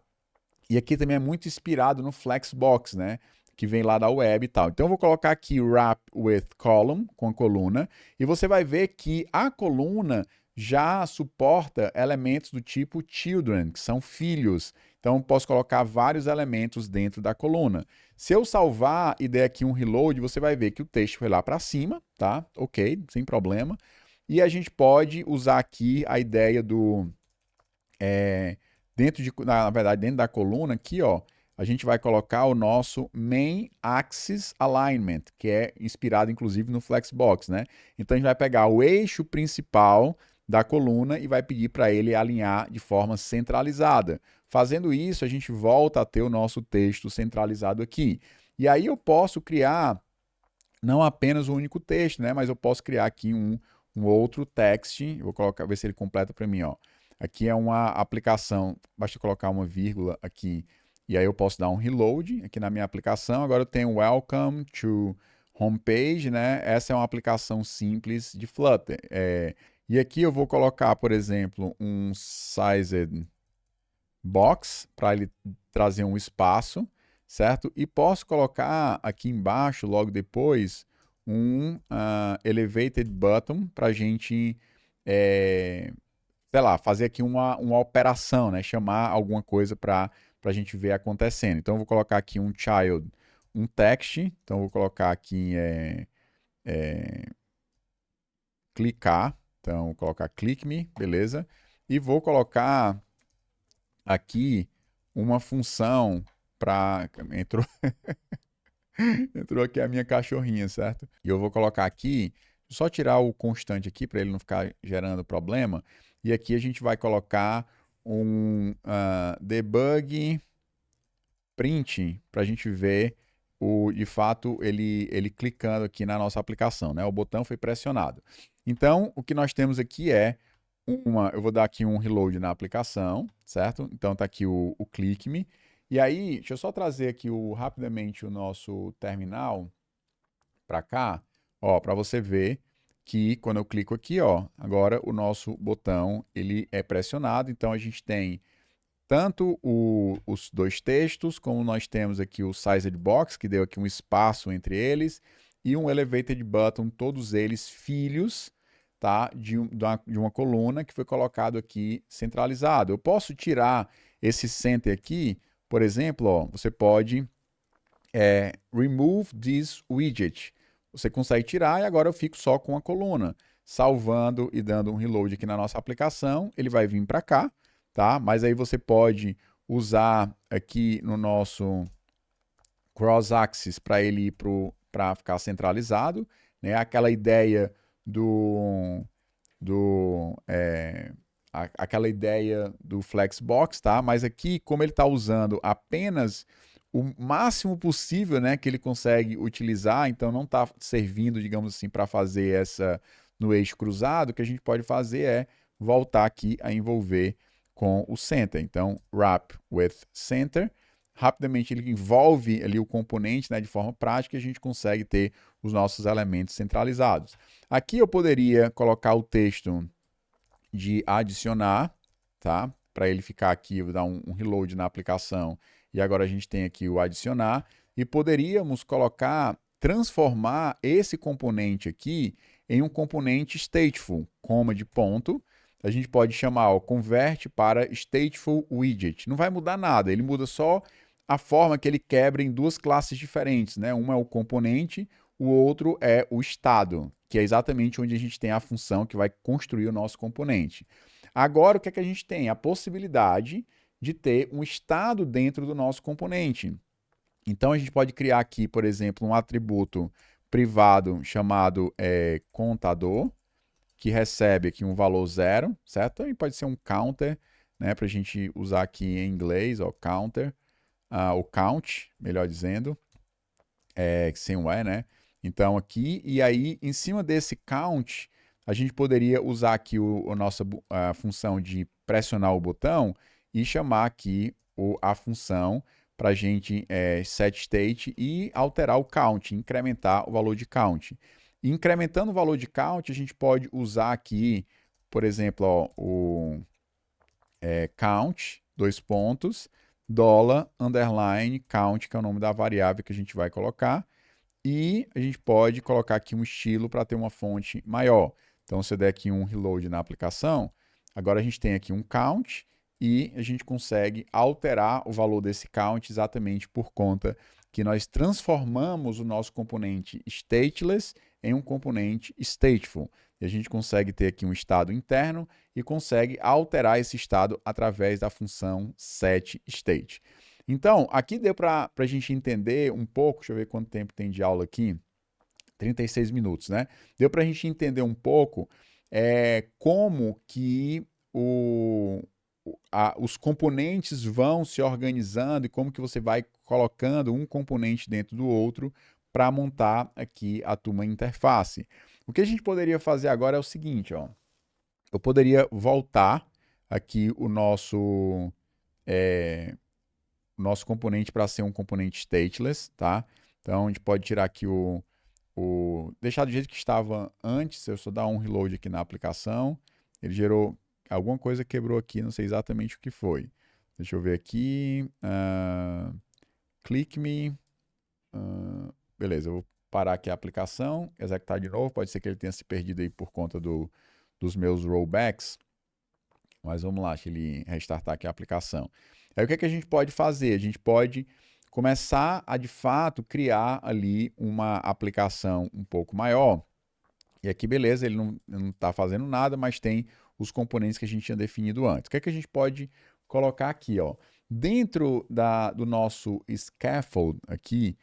E aqui também é muito inspirado no Flexbox, né? Que vem lá da web e tal. Então eu vou colocar aqui wrap with column, com a coluna, e você vai ver que a coluna já suporta elementos do tipo children, que são filhos. Então, eu posso colocar vários elementos dentro da coluna. Se eu salvar e der aqui um reload, você vai ver que o texto foi lá para cima, tá? Ok, sem problema. E a gente pode usar aqui a ideia do... na verdade, dentro da coluna aqui, ó, a gente vai colocar o nosso Main Axis Alignment, que é inspirado, inclusive, no Flexbox, né? Então, a gente vai pegar o eixo principal da coluna e vai pedir para ele alinhar de forma centralizada. Fazendo isso, a gente volta a ter o nosso texto centralizado aqui. E aí eu posso criar não apenas um único texto, né? Mas eu posso criar aqui um outro text. Eu vou colocar, ver se ele completa para mim, ó. Aqui é uma aplicação, basta colocar uma vírgula aqui, e aí eu posso dar um reload aqui na minha aplicação. Agora eu tenho Welcome to Homepage, né? Essa é uma aplicação simples de Flutter. E aqui eu vou colocar, por exemplo, um sized box para ele trazer um espaço, certo? E posso colocar aqui embaixo, logo depois, um elevated button para a gente, sei lá, fazer aqui uma operação, né? Chamar alguma coisa para a gente ver acontecendo. Então, eu vou colocar aqui um child, um text. Então, eu vou colocar aqui clicar. Então, vou colocar click me, beleza? E vou colocar aqui uma função para... Entrou aqui a minha cachorrinha, certo? E eu vou colocar aqui, só tirar o constante aqui para ele não ficar gerando problema. E aqui a gente vai colocar um debug print para a gente ver de fato ele clicando aqui na nossa aplicação, né? O botão foi pressionado. Então, o que nós temos aqui é eu vou dar aqui um reload na aplicação, certo? Então tá aqui o click me. E aí, deixa eu só trazer aqui rapidamente o nosso terminal para cá, ó, para você ver que quando eu clico aqui, ó, agora o nosso botão ele é pressionado. Então a gente tem tanto os dois textos, como nós temos aqui o sized box, que deu aqui um espaço entre eles, e um elevated button, todos eles filhos, tá, de uma coluna que foi colocado aqui centralizado. Eu posso tirar esse center aqui, por exemplo, ó, você pode remove this widget. Você consegue tirar e agora eu fico só com a coluna. Salvando e dando um reload aqui na nossa aplicação, ele vai vir para cá, tá? Mas aí você pode usar aqui no nosso cross-axis para ele ir para ficar centralizado, né? Aquela ideia aquela ideia do Flexbox, tá? Mas aqui, como ele está usando apenas o máximo possível, né, que ele consegue utilizar, então não está servindo, digamos assim, para fazer essa no eixo cruzado, o que a gente pode fazer é voltar aqui a envolver com o center. Então, wrap with center, rapidamente ele envolve ali o componente, né, de forma prática, e a gente consegue ter os nossos elementos centralizados. Aqui eu poderia colocar o texto de adicionar, tá? Para ele ficar aqui, eu vou dar um reload na aplicação, e agora a gente tem aqui o adicionar, e poderíamos transformar esse componente aqui em um componente stateful, coma de ponto. A gente pode chamar, ó, convert para stateful widget. Não vai mudar nada, ele muda só a forma que ele quebra em duas classes diferentes, né? Uma é o componente, o outro é o estado, que é exatamente onde a gente tem a função que vai construir o nosso componente. Agora, o que é que a gente tem? A possibilidade de ter um estado dentro do nosso componente. Então, a gente pode criar aqui, por exemplo, um atributo privado chamado contador, que recebe aqui um valor 0, certo? Também pode ser um counter, né, para a gente usar aqui em inglês, ó, counter, o count, melhor dizendo, sem o E, né? Então, aqui, e aí, em cima desse count, a gente poderia usar aqui a nossa função de pressionar o botão e chamar aqui a função para a gente set state e alterar o count, incrementar o valor de count. E incrementando o valor de count, a gente pode usar aqui, por exemplo, ó, o count, dois pontos, $, underline, count, que é o nome da variável que a gente vai colocar. E a gente pode colocar aqui um estilo para ter uma fonte maior. Então, se eu der aqui um reload na aplicação, agora a gente tem aqui um count e a gente consegue alterar o valor desse count exatamente por conta que nós transformamos o nosso componente stateless em um componente stateful. E a gente consegue ter aqui um estado interno e consegue alterar esse estado através da função setState. Então, aqui deu para a gente entender um pouco, deixa eu ver quanto tempo tem de aula aqui, 36 minutos, né? Deu para a gente entender um pouco como que os componentes vão se organizando e como que você vai colocando um componente dentro do outro para montar aqui a tua interface. O que a gente poderia fazer agora é o seguinte, ó. Eu poderia voltar aqui o nosso componente para ser um componente stateless, tá? Então a gente pode tirar aqui deixar do jeito que estava antes. Eu só dar um reload aqui na aplicação, ele gerou alguma coisa, quebrou aqui, não sei exatamente o que foi. Deixa eu ver aqui, click me, beleza, eu vou parar aqui a aplicação, executar de novo, pode ser que ele tenha se perdido aí por conta dos meus rollbacks, mas vamos lá, deixa ele restartar aqui a aplicação. Aí o que é que a gente pode fazer? A gente pode começar a, de fato, criar ali uma aplicação um pouco maior. E aqui, beleza, ele não está fazendo nada, mas tem os componentes que a gente tinha definido antes. O que é que a gente pode colocar aqui? Ó? Dentro do nosso scaffold aqui,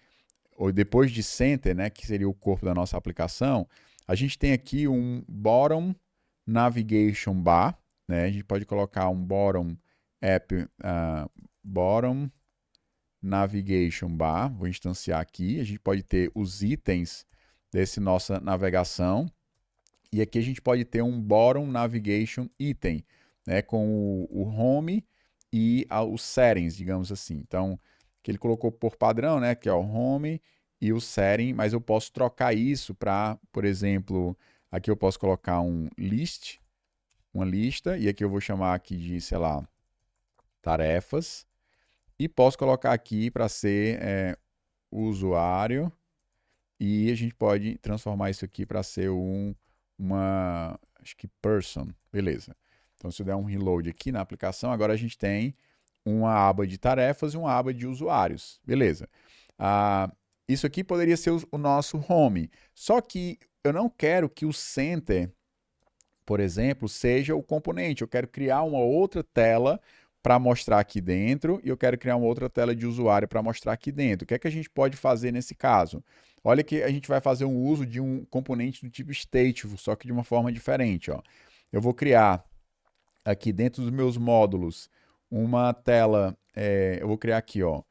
ou depois de center, né, que seria o corpo da nossa aplicação, a gente tem aqui um bottom navigation bar, né? A gente pode colocar um bottom app, bottom navigation bar, vou instanciar aqui, a gente pode ter os itens dessa nossa navegação, e aqui a gente pode ter um bottom navigation item, né, com o home e os settings, digamos assim. Então, que ele colocou por padrão, né, que é o home e o setting, mas eu posso trocar isso para, por exemplo, aqui eu posso colocar um list, uma lista, e aqui eu vou chamar aqui de, sei lá, tarefas, e posso colocar aqui para ser o usuário, e a gente pode transformar isso aqui para ser acho que person, beleza. Então, se eu der um reload aqui na aplicação, agora a gente tem uma aba de tarefas e uma aba de usuários, beleza. Isso aqui poderia ser o nosso home, só que eu não quero que o center, por exemplo, seja o componente. Eu quero criar uma outra tela para mostrar aqui dentro e eu quero criar uma outra tela de usuário para mostrar aqui dentro. O que é que a gente pode fazer nesse caso? Olha que a gente vai fazer um uso de um componente do tipo stateful, só que de uma forma diferente. Ó. Eu vou criar aqui dentro dos meus módulos uma tela, eu vou criar aqui ó,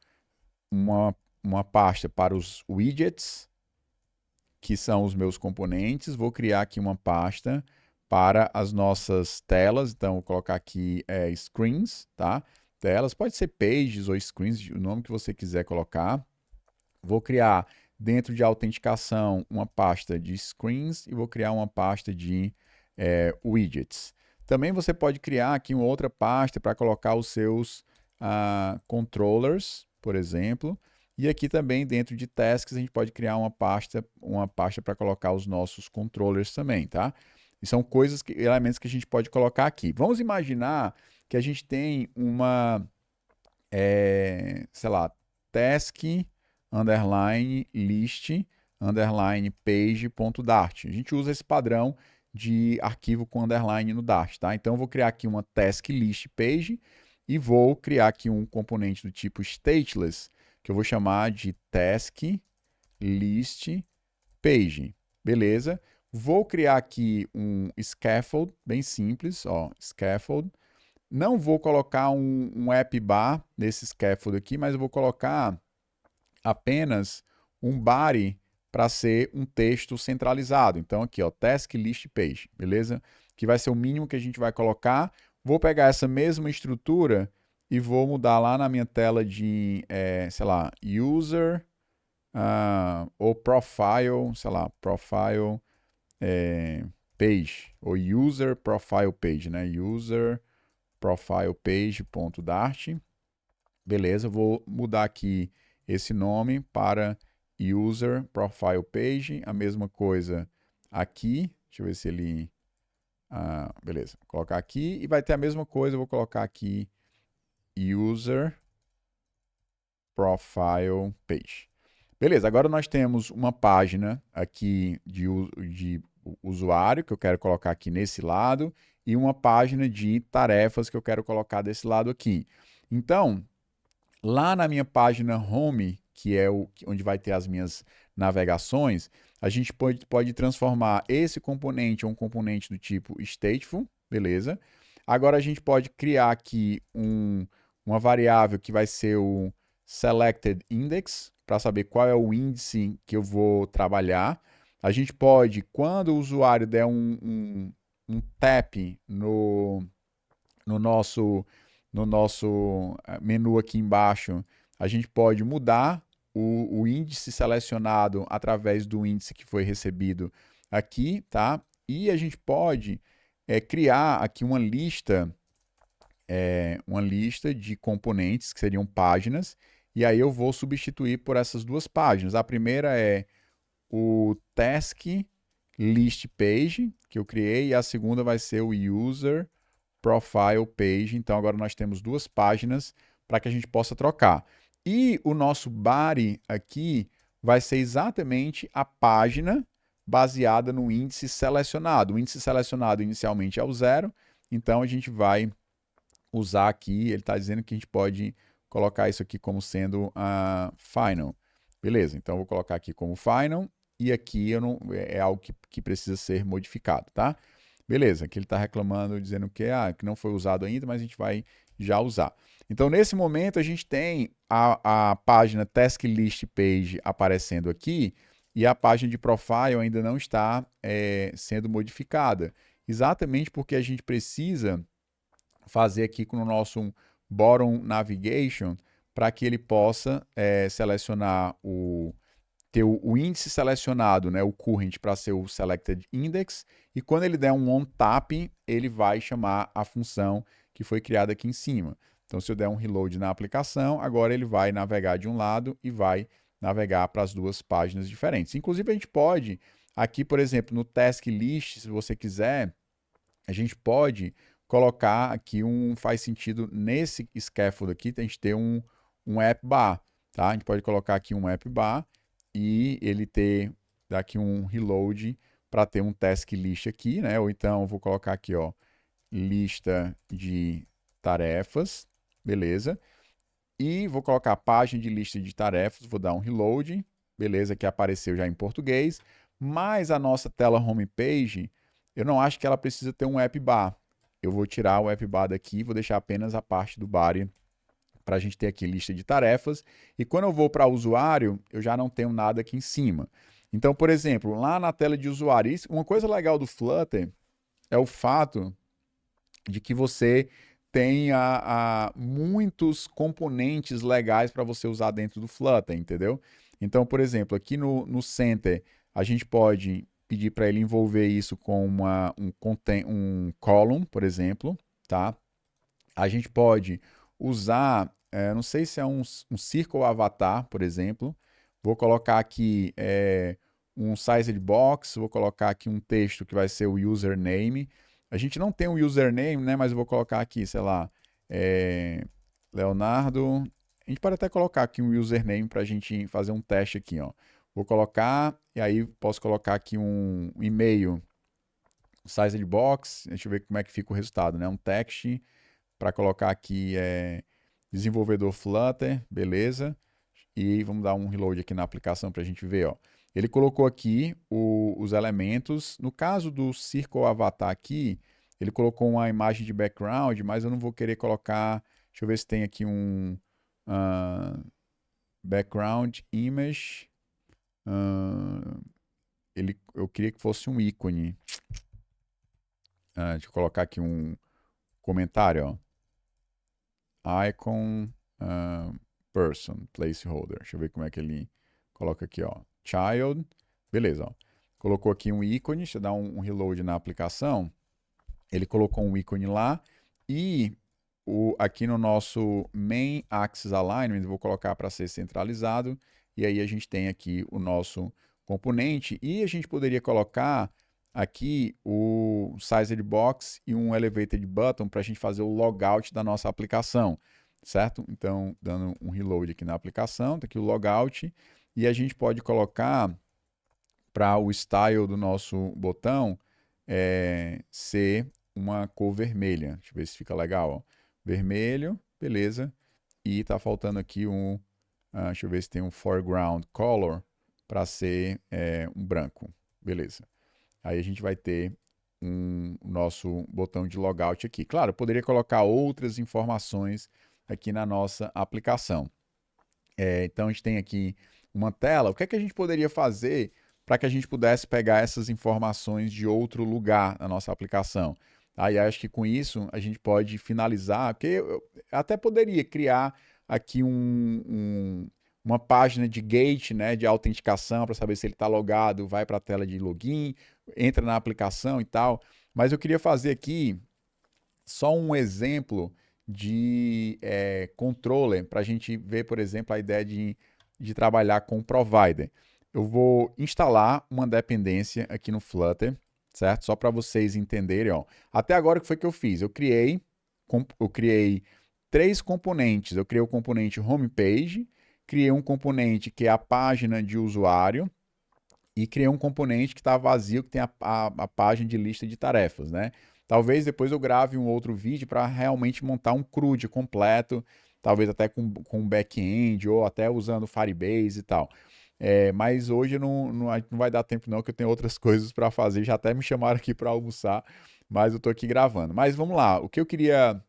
uma pasta para os widgets, que são os meus componentes. Vou criar aqui uma pasta para as nossas telas, então vou colocar aqui screens, tá? Telas, pode ser pages ou screens, o nome que você quiser colocar. Vou criar dentro de autenticação uma pasta de screens e vou criar uma pasta de widgets. Também você pode criar aqui uma outra pasta para colocar os seus controllers, por exemplo. E aqui também dentro de tasks a gente pode criar uma pasta para colocar os nossos controllers também, tá? E são elementos que a gente pode colocar aqui. Vamos imaginar que a gente tem sei lá, task, underline, list, underline, page.dart. A gente usa esse padrão de arquivo com underline no Dart, tá? Então eu vou criar aqui uma task list page e vou criar aqui um componente do tipo stateless, que eu vou chamar de task list page. Beleza? Vou criar aqui um scaffold, bem simples, ó, scaffold. Não vou colocar um app bar nesse scaffold aqui, mas eu vou colocar apenas um body para ser um texto centralizado. Então aqui, ó, task list page, beleza? Que vai ser o mínimo que a gente vai colocar. Vou pegar essa mesma estrutura e vou mudar lá na minha tela de, sei lá, user ou profile, sei lá, profile page, ou user profile page, né? User profile page.dart. Beleza, vou mudar aqui esse nome para user profile page. A mesma coisa aqui. Deixa eu ver se ele... beleza, vou colocar aqui e vai ter a mesma coisa. Eu vou colocar aqui User Profile Page. Beleza, agora nós temos uma página aqui de usuário que eu quero colocar aqui nesse lado e uma página de tarefas que eu quero colocar desse lado aqui. Então, lá na minha página home, que é onde vai ter as minhas navegações, a gente pode transformar esse componente em um componente do tipo stateful, beleza? Agora a gente pode criar aqui uma variável que vai ser o selected index, para saber qual é o índice que eu vou trabalhar. A gente pode, quando o usuário der um tap no nosso menu aqui embaixo, a gente pode mudar o índice selecionado através do índice que foi recebido aqui, tá? E a gente pode criar aqui uma lista de componentes, que seriam páginas, e aí eu vou substituir por essas duas páginas. A primeira é o task list page, que eu criei, e a segunda vai ser o user profile page. Então agora nós temos duas páginas para que a gente possa trocar. E o nosso body aqui vai ser exatamente a página baseada no índice selecionado. O índice selecionado inicialmente é o 0, então a gente vai usar aqui, ele está dizendo que a gente pode colocar isso aqui como sendo a final. Beleza, então eu vou colocar aqui como final e aqui é algo que precisa ser modificado, tá? Beleza, aqui ele está reclamando, dizendo que não foi usado ainda, mas a gente vai já usar. Então, nesse momento, a gente tem a página Task List Page aparecendo aqui e a página de Profile ainda não está sendo modificada. Exatamente porque a gente precisa fazer aqui com o nosso Bottom Navigation para que ele possa selecionar ter o índice selecionado, né, o current, para ser o selected index, e quando ele der um on-tap, ele vai chamar a função que foi criada aqui em cima. Então, se eu der um reload na aplicação, agora ele vai navegar de um lado e vai navegar para as duas páginas diferentes. Inclusive, a gente pode, aqui, por exemplo, no task list, se você quiser, a gente pode colocar aqui faz sentido nesse scaffold aqui, a gente ter um app bar, tá? A gente pode colocar aqui um app bar, e ele ter daqui um reload para ter um task list aqui, né? Ou então eu vou colocar aqui, ó, lista de tarefas, beleza? E vou colocar a página de lista de tarefas, vou dar um reload, beleza? Que apareceu já em português, mas a nossa tela homepage, eu não acho que ela precisa ter um app bar. Eu vou tirar o app bar daqui, vou deixar apenas a parte do body para a gente ter aqui lista de tarefas, e quando eu vou para usuário, eu já não tenho nada aqui em cima. Então, por exemplo, lá na tela de usuário, uma coisa legal do Flutter é o fato de que você tem muitos componentes legais para você usar dentro do Flutter, entendeu? Então, por exemplo, aqui no Center, a gente pode pedir para ele envolver isso com um column, por exemplo, tá? A gente pode usar, não sei se é um Circle Avatar, por exemplo. Vou colocar aqui um Sized Box, vou colocar aqui um texto que vai ser o username. A gente não tem um username, né? Mas eu vou colocar aqui, sei lá, Leonardo. A gente pode até colocar aqui um username para a gente fazer um teste aqui, ó. Vou colocar, e aí posso colocar aqui um e-mail, Sized Box. Deixa eu ver como é que fica o resultado, né? Um text para colocar aqui desenvolvedor Flutter, beleza? E vamos dar um reload aqui na aplicação para a gente ver, ó. Ele colocou aqui os elementos. No caso do Circle Avatar aqui, ele colocou uma imagem de background, mas eu não vou querer colocar. Deixa eu ver se tem aqui um background image. Eu queria que fosse um ícone. Deixa eu colocar aqui um comentário, ó. Icon person, placeholder. Deixa eu ver como é que ele coloca aqui, ó. Child. Beleza, ó. Colocou aqui um ícone, deixa eu dar um reload na aplicação. Ele colocou um ícone lá e aqui no nosso main axis alignment, vou colocar para ser centralizado, e aí a gente tem aqui o nosso componente, e a gente poderia colocar aqui o sized box e um elevated button para a gente fazer o logout da nossa aplicação. certo? Então, dando um reload aqui na aplicação, tá aqui o logout, e a gente pode colocar para o style do nosso botão ser uma cor vermelha. Deixa eu ver se fica legal, ó. Vermelho, beleza. E tá faltando aqui deixa eu ver se tem um foreground color para ser um branco. Beleza. Aí a gente vai ter o nosso botão de logout aqui. Claro, eu poderia colocar outras informações aqui na nossa aplicação. Então a gente tem aqui uma tela. O que é que a gente poderia fazer para que a gente pudesse pegar essas informações de outro lugar na nossa aplicação? Aí acho que com isso a gente pode finalizar, porque eu até poderia criar aqui uma página de gate, né, de autenticação para saber se ele está logado, vai para a tela de login, entra na aplicação e tal. Mas eu queria fazer aqui só um exemplo de controller para a gente ver, por exemplo, a ideia de trabalhar com provider. Eu vou instalar uma dependência aqui no Flutter, certo? Só para vocês entenderem, ó. Até agora o que foi que eu fiz? Eu criei 3 componentes. Eu criei o componente homepage, criei um componente que é a página de usuário e criei um componente que está vazio, que tem a página de lista de tarefas, né? Talvez depois eu grave um outro vídeo para realmente montar um CRUD completo, talvez até com back-end ou até usando Firebase e tal. Mas hoje não vai dar tempo não, que eu tenho outras coisas para fazer. Já até me chamaram aqui para almoçar, mas eu estou aqui gravando. Mas vamos lá, o que eu queria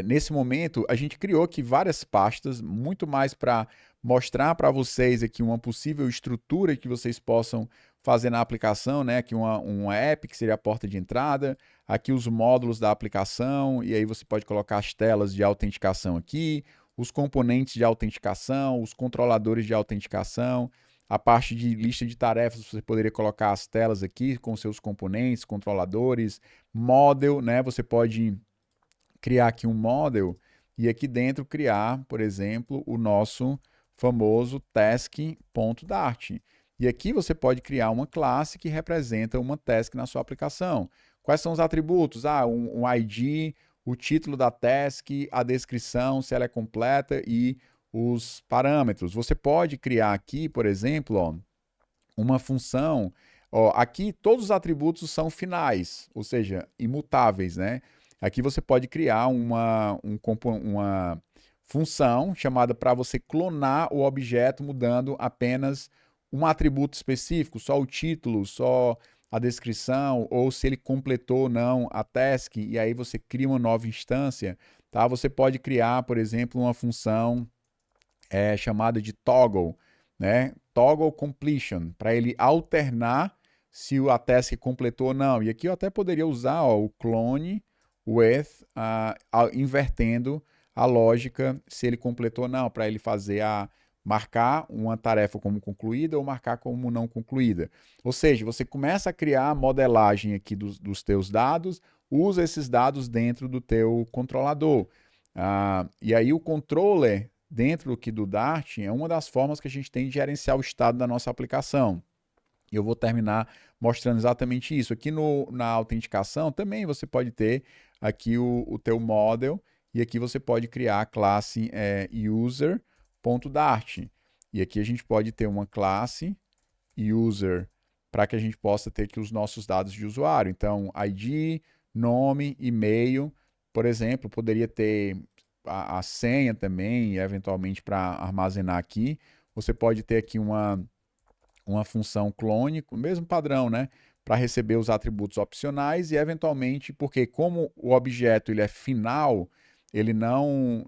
nesse momento, a gente criou aqui várias pastas, muito mais para mostrar para vocês aqui uma possível estrutura que vocês possam fazer na aplicação, né? Aqui uma app, que seria a porta de entrada, aqui os módulos da aplicação, e aí você pode colocar as telas de autenticação aqui, os componentes de autenticação, os controladores de autenticação, a parte de lista de tarefas, você poderia colocar as telas aqui com seus componentes, controladores, model, né? Você pode criar aqui um model e aqui dentro criar, por exemplo, o nosso famoso task.dart. E aqui você pode criar uma classe que representa uma task na sua aplicação. Quais são os atributos? Um ID, o título da task, a descrição, se ela é completa e os parâmetros. Você pode criar aqui, por exemplo, ó, uma função. Ó, aqui todos os atributos são finais, ou seja, imutáveis, né? Aqui você pode criar uma função chamada para você clonar o objeto mudando apenas um atributo específico, só o título, só a descrição, ou se ele completou ou não a task, e aí você cria uma nova instância. Tá? Você pode criar, por exemplo, uma função chamada de toggle, né? Toggle completion, para ele alternar se a task completou ou não. E aqui eu até poderia usar o clone with, invertendo a lógica se ele completou ou não, para ele fazer marcar uma tarefa como concluída ou marcar como não concluída. Ou seja, você começa a criar a modelagem aqui dos teus dados, usa esses dados dentro do teu controlador. E aí o controller dentro aqui do Dart é uma das formas que a gente tem de gerenciar o estado da nossa aplicação. Eu vou terminar mostrando exatamente isso. Aqui na autenticação também você pode ter aqui o teu model e aqui você pode criar a classe user.dart. E aqui a gente pode ter uma classe user para que a gente possa ter aqui os nossos dados de usuário. Então, ID, nome, e-mail, por exemplo, poderia ter a senha também, eventualmente para armazenar aqui. Você pode ter aqui uma função clone, o mesmo padrão, né? Para receber os atributos opcionais e, eventualmente, porque como o objeto ele é final, ele não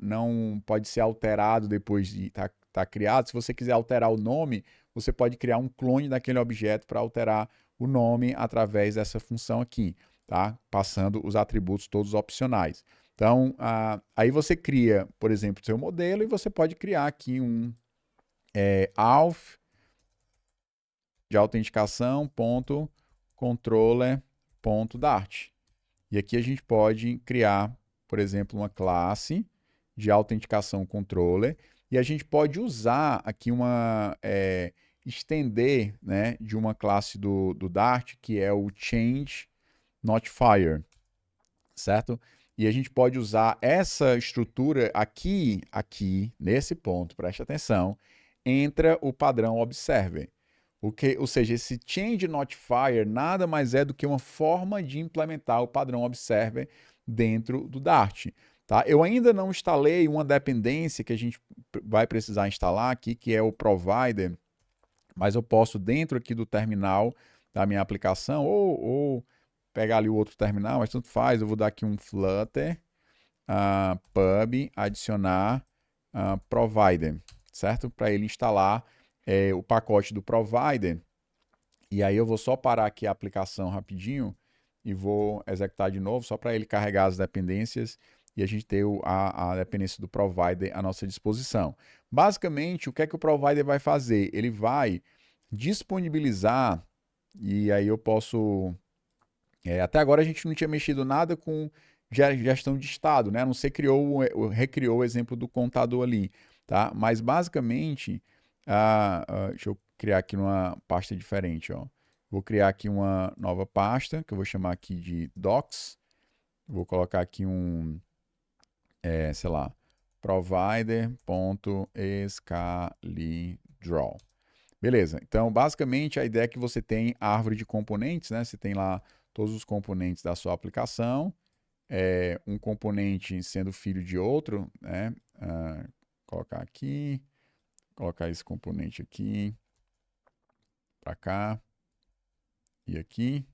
pode ser alterado depois de estar criado. Se você quiser alterar o nome, você pode criar um clone daquele objeto para alterar o nome através dessa função aqui, tá? Passando os atributos todos opcionais. Então, aí você cria, por exemplo, o seu modelo e você pode criar aqui um auth de autenticação.controller.dart. E aqui a gente pode criar, por exemplo, uma classe de autenticação controller e a gente pode usar aqui estender, né, de uma classe do Dart que é o change notifier, certo? e a gente pode usar essa estrutura aqui, nesse ponto, preste atenção, entra o padrão Observer. Ou seja, esse Change Notifier nada mais é do que uma forma de implementar o padrão Observer dentro do Dart. Tá? Eu ainda não instalei uma dependência que a gente vai precisar instalar aqui, que é o Provider, mas eu posso dentro aqui do terminal da minha aplicação, ou pegar ali o outro terminal, mas tanto faz, eu vou dar aqui um Flutter, pub, adicionar Provider, certo? Para ele instalar o pacote do Provider, e aí eu vou só parar aqui a aplicação rapidinho e vou executar de novo, só para ele carregar as dependências e a gente ter a dependência do Provider à nossa disposição. Basicamente, o que é que o Provider vai fazer? Ele vai disponibilizar, e aí eu posso... até agora a gente não tinha mexido nada com gestão de estado, né? A não ser recriou o exemplo do contador ali, tá? Mas basicamente, deixa eu criar aqui numa pasta diferente, ó. Vou criar aqui uma nova pasta, que eu vou chamar aqui de Docs. Vou colocar aqui sei lá, provider.scalidraw. Beleza, então basicamente a ideia é que você tem a árvore de componentes, né? Você tem lá todos os componentes da sua aplicação, um componente sendo filho de outro, né? Colocar aqui, colocar esse componente aqui, para cá e aqui.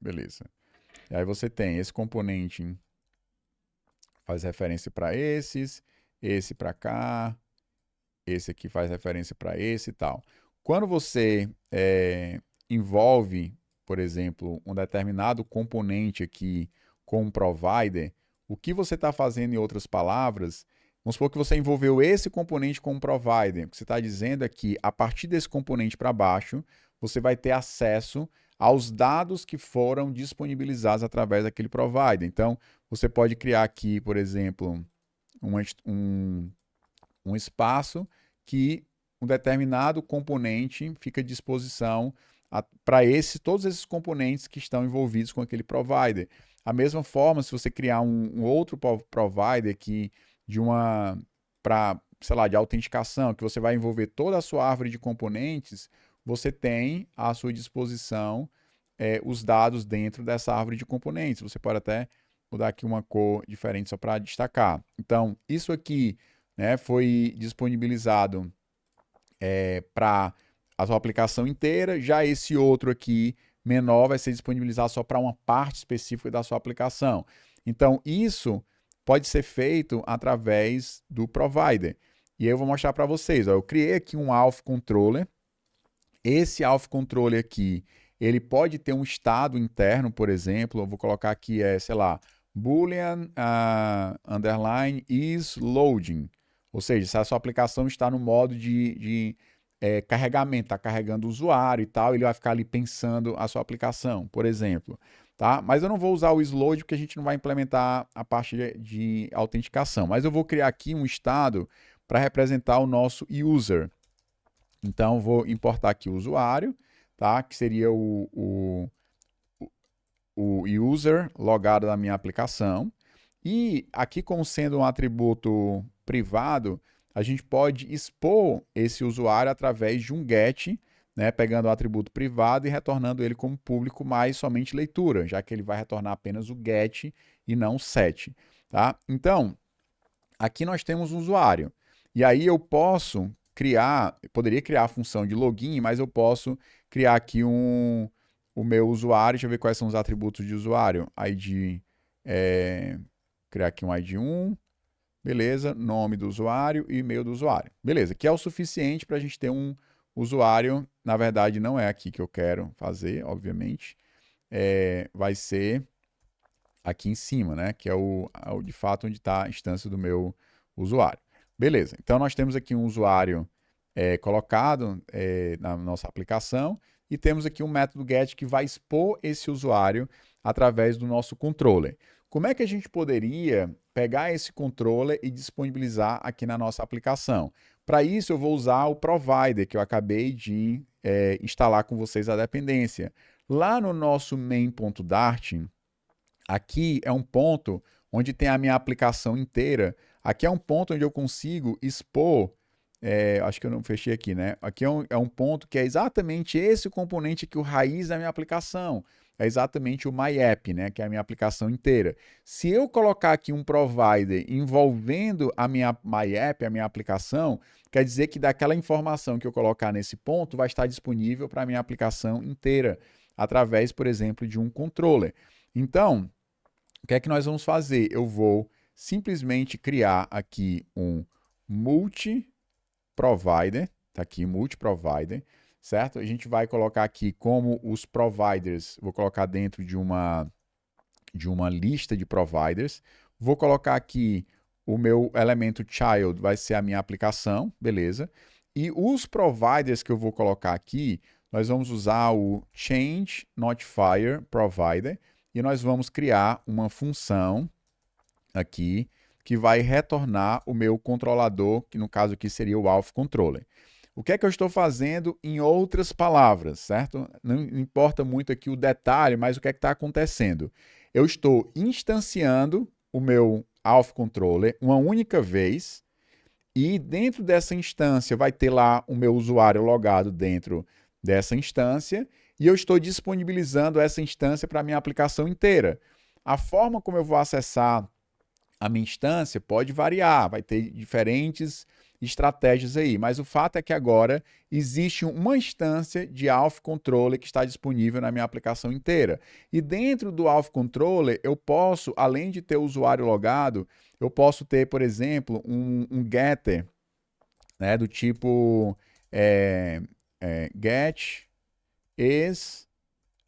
Beleza. E aí você tem esse componente, faz referência para esse para cá, esse aqui faz referência para esse e tal. Quando você envolve, por exemplo, um determinado componente aqui com um provider, o que você está fazendo, em outras palavras, vamos supor que você envolveu esse componente com um provider. O que você está dizendo é que, a partir desse componente para baixo, você vai ter acesso aos dados que foram disponibilizados através daquele provider. Então, você pode criar aqui, por exemplo, um espaço que um determinado componente fica à disposição para todos esses componentes que estão envolvidos com aquele provider. A mesma forma, se você criar um outro provider que sei lá, de autenticação, que você vai envolver toda a sua árvore de componentes, você tem à sua disposição os dados dentro dessa árvore de componentes. Você pode até mudar aqui uma cor diferente só para destacar. Então, isso aqui, né, foi disponibilizado para a sua aplicação inteira. Já esse outro aqui, menor, vai ser disponibilizado só para uma parte específica da sua aplicação. Então, isso pode ser feito através do provider. E aí eu vou mostrar para vocês. Ó, eu criei aqui um Auth Controller. Esse Auth Controller aqui, ele pode ter um estado interno, por exemplo. Eu vou colocar aqui, sei lá, boolean underline is loading. Ou seja, se a sua aplicação está no modo de carregamento, está carregando o usuário e tal, ele vai ficar ali pensando a sua aplicação, por exemplo. Tá? Mas eu não vou usar o isLoad porque a gente não vai implementar a parte de autenticação. Mas eu vou criar aqui um estado para representar o nosso user. Então, vou importar aqui o usuário, tá? Que seria o user logado na minha aplicação. E aqui, como sendo um atributo privado, a gente pode expor esse usuário através de um get, né, pegando o atributo privado e retornando ele como público, mas somente leitura, já que ele vai retornar apenas o get e não o set. Tá? Então, aqui nós temos um usuário. E aí eu posso poderia criar a função de login, mas eu posso criar aqui o meu usuário. Deixa eu ver quais são os atributos de usuário. ID, criar aqui um ID1, beleza, nome do usuário e e-mail do usuário. Beleza, que é o suficiente para a gente ter um usuário. Na verdade, não é aqui que eu quero fazer, obviamente. Vai ser aqui em cima, né? Que é de fato onde está a instância do meu usuário. Beleza, então nós temos aqui um usuário colocado na nossa aplicação e temos aqui um método get que vai expor esse usuário através do nosso controller. Como é que a gente poderia pegar esse controller e disponibilizar aqui na nossa aplicação? Para isso, eu vou usar o provider que eu acabei de instalar com vocês a dependência. Lá no nosso main.dart, Aqui é um ponto onde tem a minha aplicação inteira. Aqui é um ponto onde eu consigo expor. Acho que eu não fechei aqui, né? Aqui é um ponto que é exatamente esse componente que o raiz da minha aplicação. É exatamente o MyApp, né? Que é a minha aplicação inteira. Se eu colocar aqui um provider envolvendo a minha MyApp, a minha aplicação, quer dizer que daquela informação que eu colocar nesse ponto vai estar disponível para a minha aplicação inteira, através, por exemplo, de um controller. Então, o que é que nós vamos fazer? Eu vou simplesmente criar aqui um multi-provider, tá aqui, multi-provider, certo? A gente vai colocar aqui como os providers, vou colocar dentro de uma lista de providers, vou colocar aqui o meu elemento child, vai ser a minha aplicação, beleza? E os providers que eu vou colocar aqui, nós vamos usar o change notifier provider, e nós vamos criar uma função aqui que vai retornar o meu controlador, que no caso aqui seria o Auth Controller. O que é que eu estou fazendo em outras palavras, certo? Não importa muito aqui o detalhe, mas o que é que está acontecendo? Eu estou instanciando o meu Auth Controller uma única vez, e dentro dessa instância vai ter lá o meu usuário logado dentro dessa instância, e eu estou disponibilizando essa instância para a minha aplicação inteira. A forma como eu vou acessar a minha instância pode variar, vai ter diferentes estratégias aí, mas o fato é que agora existe uma instância de Auth Controller que está disponível na minha aplicação inteira. E dentro do Auth Controller, eu posso, além de ter o usuário logado, eu posso ter, por exemplo, um getter, né, do tipo get is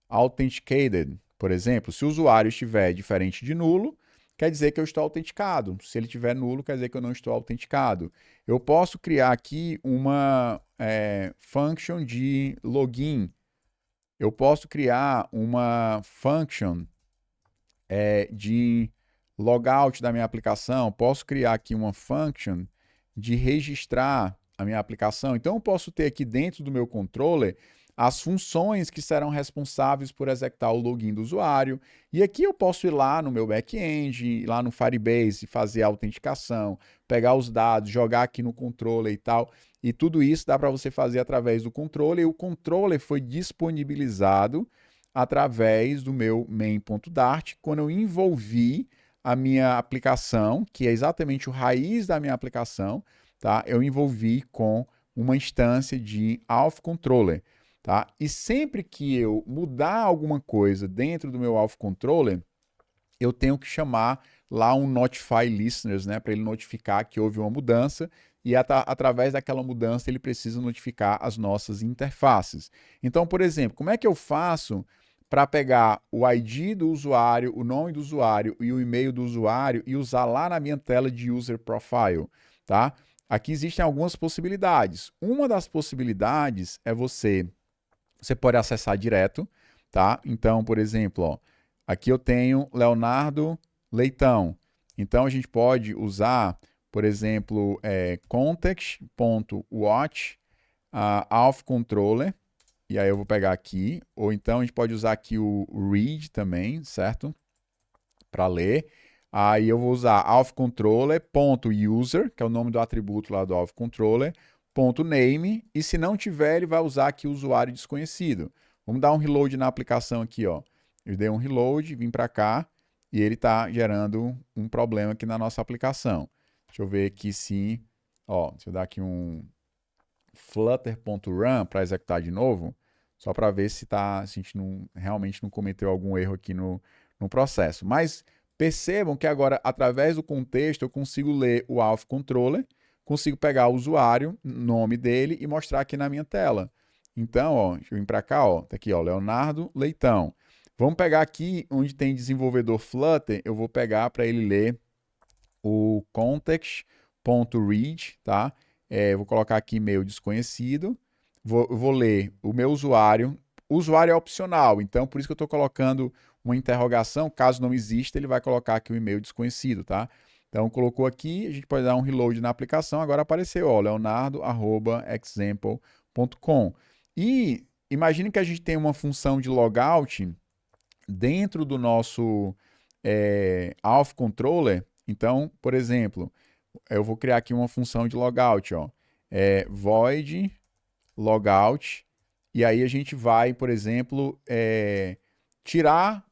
authenticated, por exemplo. Se o usuário estiver diferente de nulo, quer dizer que eu estou autenticado. Se ele estiver nulo, quer dizer que eu não estou autenticado. Eu posso criar aqui uma function de login. Eu posso criar uma function de logout da minha aplicação. Posso criar aqui uma function de registrar a minha aplicação. Então, eu posso ter aqui dentro do meu controller as funções que serão responsáveis por executar o login do usuário. E aqui eu posso ir lá no meu back-end, ir lá no Firebase, fazer a autenticação, pegar os dados, jogar aqui no controller e tal. E tudo isso dá para você fazer através do controller. E o controller foi disponibilizado através do meu main.dart, quando eu envolvi a minha aplicação, que é exatamente o raiz da minha aplicação, tá? Eu envolvi com uma instância de Auth Controller. Tá? E sempre que eu mudar alguma coisa dentro do meu Auth Controller, eu tenho que chamar lá um Notify Listeners, né, para ele notificar que houve uma mudança, e através daquela mudança ele precisa notificar as nossas interfaces. Então, por exemplo, como é que eu faço para pegar o ID do usuário, o nome do usuário e o e-mail do usuário e usar lá na minha tela de User Profile? Tá? Aqui existem algumas possibilidades. Uma das possibilidades é você pode acessar direto, tá? Então, por exemplo, ó, aqui eu tenho Leonardo Leitão. Então, a gente pode usar, por exemplo, context.watch Auth Controller, e aí eu vou pegar aqui, ou então a gente pode usar aqui o read também, certo? Para ler. Aí eu vou usar Auth Controller.user, que é o nome do atributo lá do Auth Controller, .name, e se não tiver, ele vai usar aqui o usuário desconhecido. Vamos dar um reload na aplicação aqui, ó. Eu dei um reload, vim para cá, e ele está gerando um problema aqui na nossa aplicação. Deixa eu ver aqui se... Ó, deixa eu dar aqui um flutter.run para executar de novo, só para ver se a gente realmente não cometeu algum erro aqui no processo. Mas percebam que agora, através do contexto, eu consigo ler o Auth Controller, consigo pegar o usuário, nome dele e mostrar aqui na minha tela. Então, ó, deixa eu vir para cá, ó, tá aqui, ó, Leonardo Leitão. Vamos pegar aqui onde tem desenvolvedor Flutter, eu vou pegar para ele ler o context.read, tá? Vou colocar aqui e-mail desconhecido, vou ler o meu usuário. O usuário é opcional, então por isso que eu estou colocando uma interrogação. Caso não exista, ele vai colocar aqui o e-mail desconhecido, tá? Então, colocou aqui, a gente pode dar um reload na aplicação, agora apareceu, ó, leonardo@example.com. E imagine que a gente tem uma função de logout dentro do nosso auth controller, então, por exemplo, eu vou criar aqui uma função de logout, ó, void logout, e aí a gente vai, por exemplo,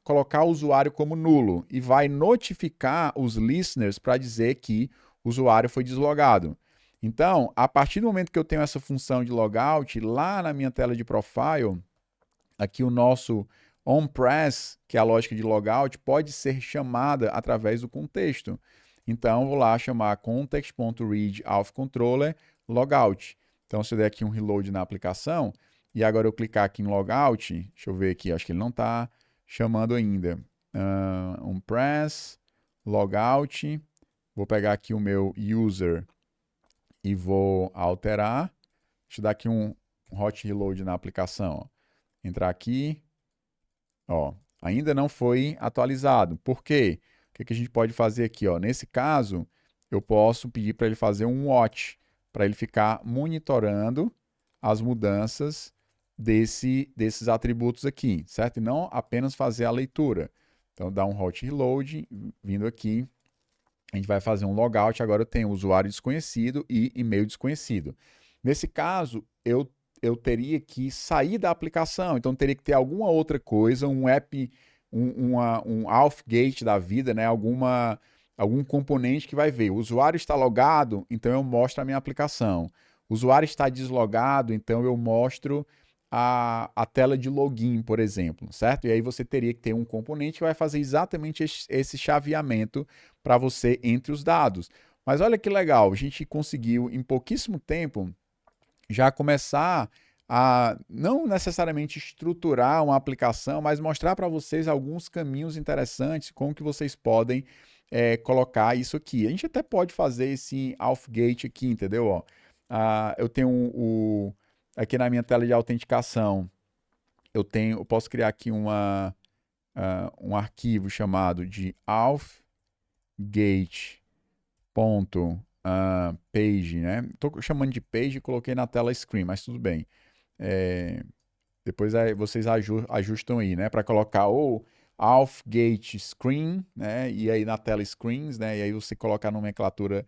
colocar o usuário como nulo e vai notificar os listeners para dizer que o usuário foi deslogado. Então, a partir do momento que eu tenho essa função de logout, lá na minha tela de profile, aqui o nosso onPress, que é a lógica de logout, pode ser chamada através do contexto. Então, eu vou lá chamar context.read_auth_controller logout. Então, se eu der aqui um reload na aplicação, e agora eu clicar aqui em logout, deixa eu ver aqui, acho que ele não está chamando ainda. onPress, logout, vou pegar aqui o meu user e vou alterar. Deixa eu dar aqui um hot reload na aplicação. Ó. Entrar aqui, ó, ainda não foi atualizado. Por quê? O que a gente pode fazer aqui? Ó? Nesse caso, eu posso pedir para ele fazer um watch, para ele ficar monitorando as mudanças desses atributos aqui, certo? E não apenas fazer a leitura. Então, dá um hot reload, vindo aqui, a gente vai fazer um logout, agora eu tenho usuário desconhecido e e-mail desconhecido. Nesse caso, eu teria que sair da aplicação, então teria que ter alguma outra coisa, um app, um auth-gate da vida, né? Algum componente que vai ver. O usuário está logado, então eu mostro a minha aplicação. O usuário está deslogado, então eu mostro a tela de login, por exemplo, certo? E aí você teria que ter um componente que vai fazer exatamente esse chaveamento para você entre os dados. Mas olha que legal, a gente conseguiu em pouquíssimo tempo já começar a não necessariamente estruturar uma aplicação, mas mostrar para vocês alguns caminhos interessantes, como que vocês podem colocar isso aqui. A gente até pode fazer esse auth-gate aqui, entendeu? Ó, eu tenho aqui na minha tela de autenticação, eu posso criar aqui um arquivo chamado de auth_gate.page, né? Estou chamando de page e coloquei na tela screen, mas tudo bem. Depois vocês ajustam aí, né? Para colocar ou auth_gate screen, né? E aí na tela screens, né? E aí você coloca a nomenclatura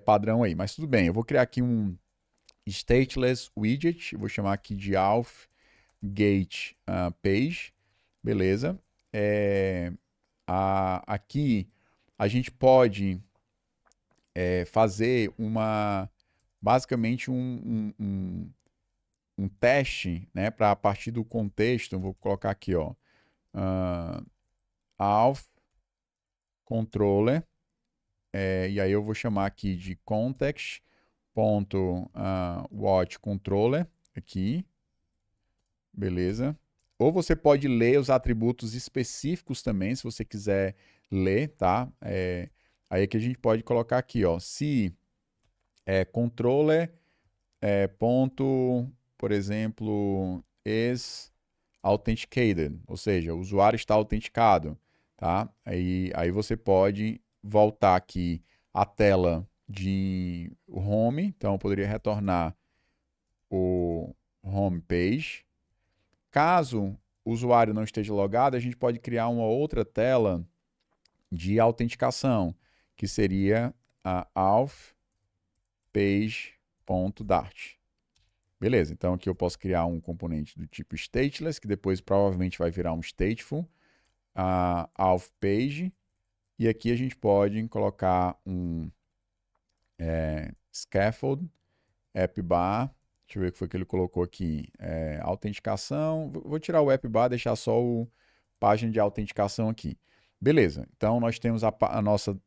padrão aí. Mas tudo bem, eu vou criar aqui um stateless widget, vou chamar aqui de auth_gate page, beleza? Aqui a gente pode fazer basicamente um teste, né, para a partir do contexto, vou colocar aqui, ó, auth controller, e aí eu vou chamar aqui de context.watch controller, aqui, beleza? Ou você pode ler os atributos específicos também, se você quiser ler, tá? Aí que a gente pode colocar aqui, ó, se controller ponto, por exemplo, is authenticated, ou seja, o usuário está autenticado, tá? Aí você pode voltar aqui à tela de home, então eu poderia retornar o home page. Caso o usuário não esteja logado, a gente pode criar uma outra tela de autenticação, que seria a auth_page.dart. Beleza, então aqui eu posso criar um componente do tipo stateless, que depois provavelmente vai virar um stateful, auth_page, e aqui a gente pode colocar um scaffold, appbar, deixa eu ver o que foi que ele colocou aqui, autenticação, vou tirar o appbar, deixar só o página de autenticação aqui. Beleza, então nós temos a nossa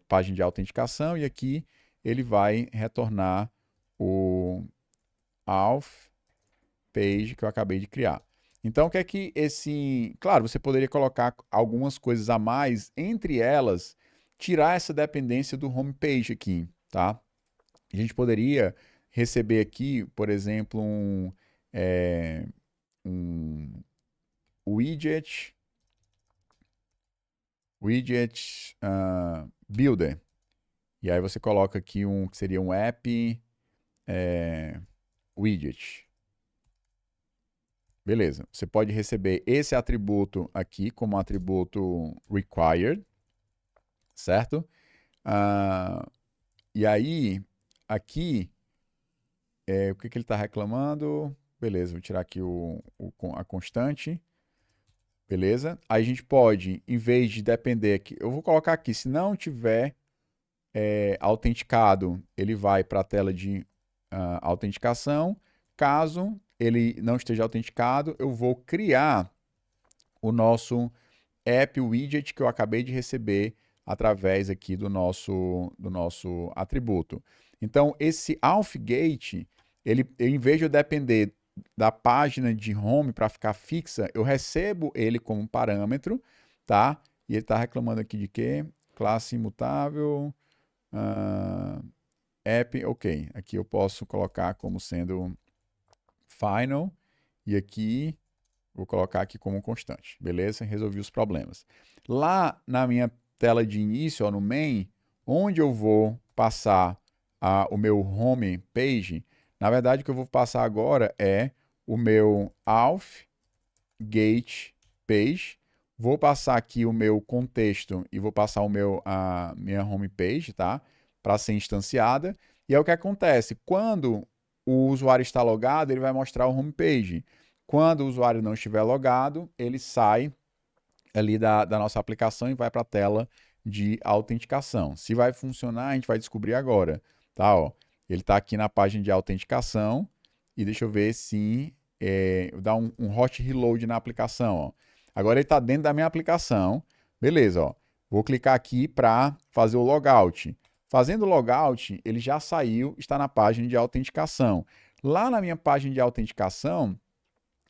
página de autenticação e aqui ele vai retornar o auth page que eu acabei de criar. Então, o que é que Claro, você poderia colocar algumas coisas a mais, entre elas, tirar essa dependência do homepage aqui, tá? A gente poderia receber aqui, por exemplo, um widget builder. E aí você coloca aqui que seria um app widget. Beleza. Você pode receber esse atributo aqui como atributo required, certo? E aí, aqui, o que ele está reclamando? Beleza, vou tirar aqui a constante. Beleza? Aí a gente pode, em vez de depender aqui, eu vou colocar aqui, se não tiver autenticado, ele vai para a tela de autenticação. Caso ele não esteja autenticado, eu vou criar o nosso app widget que eu acabei de receber através aqui do nosso atributo. Então, esse authGate, ele, em vez de eu depender da página de home para ficar fixa, eu recebo ele como parâmetro, tá? E ele está reclamando aqui de quê? Classe imutável, app, ok. Aqui eu posso colocar como sendo final, e aqui vou colocar aqui como constante, beleza? Resolvi os problemas. Lá na minha tela de início, ó, no main, onde eu vou passar o meu home page, na verdade o que eu vou passar agora é o meu auth gate page. Vou passar aqui o meu contexto e vou passar a minha home page, tá? Para ser instanciada. E é o que acontece. Quando o usuário está logado, ele vai mostrar o home page. Quando o usuário não estiver logado, ele sai ali da nossa aplicação e vai para a tela de autenticação. Se vai funcionar, a gente vai descobrir agora. Tá, ó. Ele está aqui na página de autenticação e deixa eu ver se dá um hot reload na aplicação. Ó. Agora ele está dentro da minha aplicação. Beleza, ó. Vou clicar aqui para fazer o logout. Fazendo o logout, ele já saiu, está na página de autenticação. Lá na minha página de autenticação,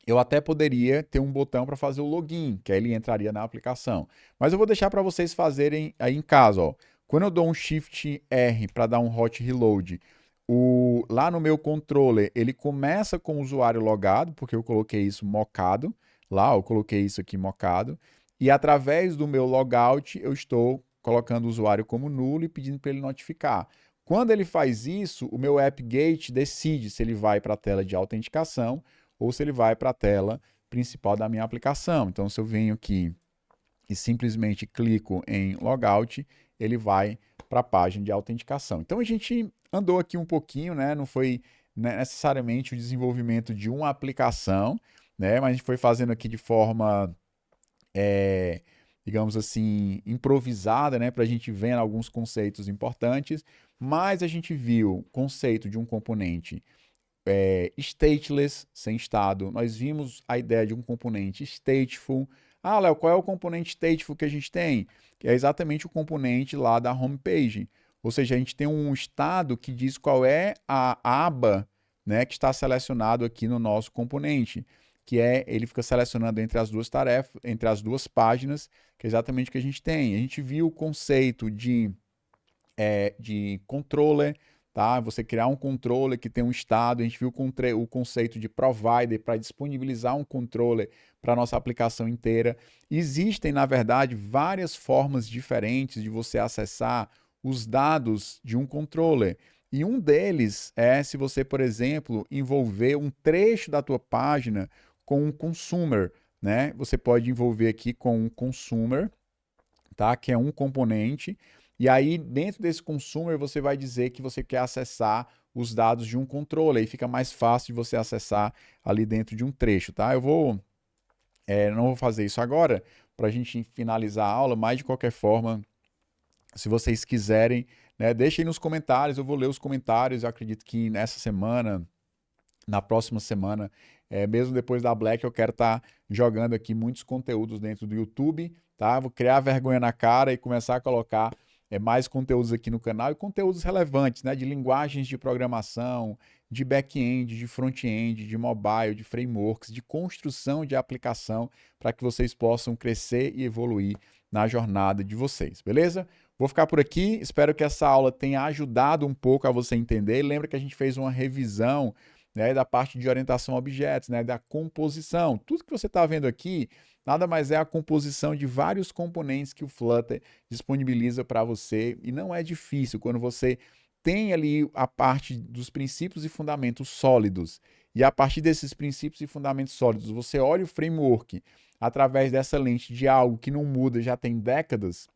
eu até poderia ter um botão para fazer o login, que aí ele entraria na aplicação. Mas eu vou deixar para vocês fazerem aí em casa. Ó. Quando eu dou um Shift R para dar um hot reload, lá no meu controller, ele começa com o usuário logado, porque eu coloquei isso mocado. Lá, eu coloquei isso aqui mocado. E através do meu logout, eu estou colocando o usuário como nulo e pedindo para ele notificar. Quando ele faz isso, o meu AppGate decide se ele vai para a tela de autenticação ou se ele vai para a tela principal da minha aplicação. Então, se eu venho aqui e simplesmente clico em Logout, ele vai para a página de autenticação. Então, a gente andou aqui um pouquinho, né? Não foi necessariamente o desenvolvimento de uma aplicação, né? Mas a gente foi fazendo aqui de forma, digamos assim, improvisada, né? Para a gente ver alguns conceitos importantes, mas a gente viu o conceito de um componente stateless, sem estado. Nós vimos a ideia de um componente stateful. Ah, Léo, qual é o componente stateful que a gente tem? Que é exatamente o componente lá da homepage. Ou seja, a gente tem um estado que diz qual é a aba, né, que está selecionado aqui no nosso componente, que ele fica selecionando entre as duas tarefas, entre as duas páginas, que é exatamente o que a gente tem. A gente viu o conceito de controller, tá? Você criar um controller que tem um estado, a gente viu o conceito de provider para disponibilizar um controller para a nossa aplicação inteira. Existem, na verdade, várias formas diferentes de você acessar os dados de um controller. E um deles é se você, por exemplo, envolver um trecho da tua página com um consumer, né? Você pode envolver aqui com um consumer, tá? Que é um componente. E aí, dentro desse consumer, você vai dizer que você quer acessar os dados de um controller. E fica mais fácil de você acessar ali dentro de um trecho, tá? Não vou fazer isso agora para a gente finalizar a aula, mas de qualquer forma, se vocês quiserem, né, deixem nos comentários, eu vou ler os comentários. Eu acredito que nessa semana, na próxima semana, mesmo depois da Black, eu quero estar jogando aqui muitos conteúdos dentro do YouTube, tá? Vou criar vergonha na cara e começar a colocar mais conteúdos aqui no canal e conteúdos relevantes, né? De linguagens de programação, de back-end, de front-end, de mobile, de frameworks, de construção de aplicação, para que vocês possam crescer e evoluir na jornada de vocês, beleza? Vou ficar por aqui, espero que essa aula tenha ajudado um pouco a você entender. Lembra que a gente fez uma revisão, né, da parte de orientação a objetos, né, da composição. Tudo que você está vendo aqui nada mais é a composição de vários componentes que o Flutter disponibiliza para você, e não é difícil quando você tem ali a parte dos princípios e fundamentos sólidos e a partir desses princípios e fundamentos sólidos, você olha o framework através dessa lente de algo que não muda já tem décadas,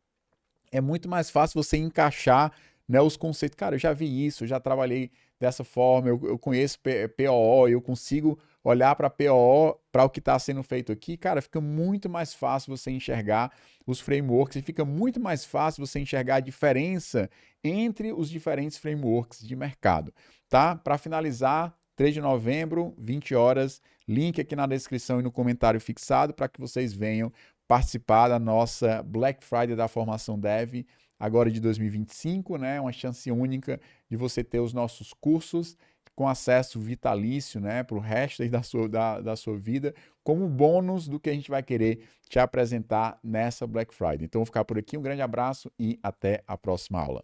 é muito mais fácil você encaixar, né, os conceitos. Cara, eu já vi isso, eu já trabalhei dessa forma, eu conheço POO, eu consigo olhar para POO, para o que está sendo feito aqui. Cara, fica muito mais fácil você enxergar os frameworks e fica muito mais fácil você enxergar a diferença entre os diferentes frameworks de mercado, tá? Para finalizar, 3 de novembro, 20 horas, link aqui na descrição e no comentário fixado para que vocês venham participar da nossa Black Friday da Formação Dev, agora de 2025, né? Uma chance única de você ter os nossos cursos com acesso vitalício, né, para o resto da sua vida, como bônus do que a gente vai querer te apresentar nessa Black Friday. Então, vou ficar por aqui, um grande abraço e até a próxima aula.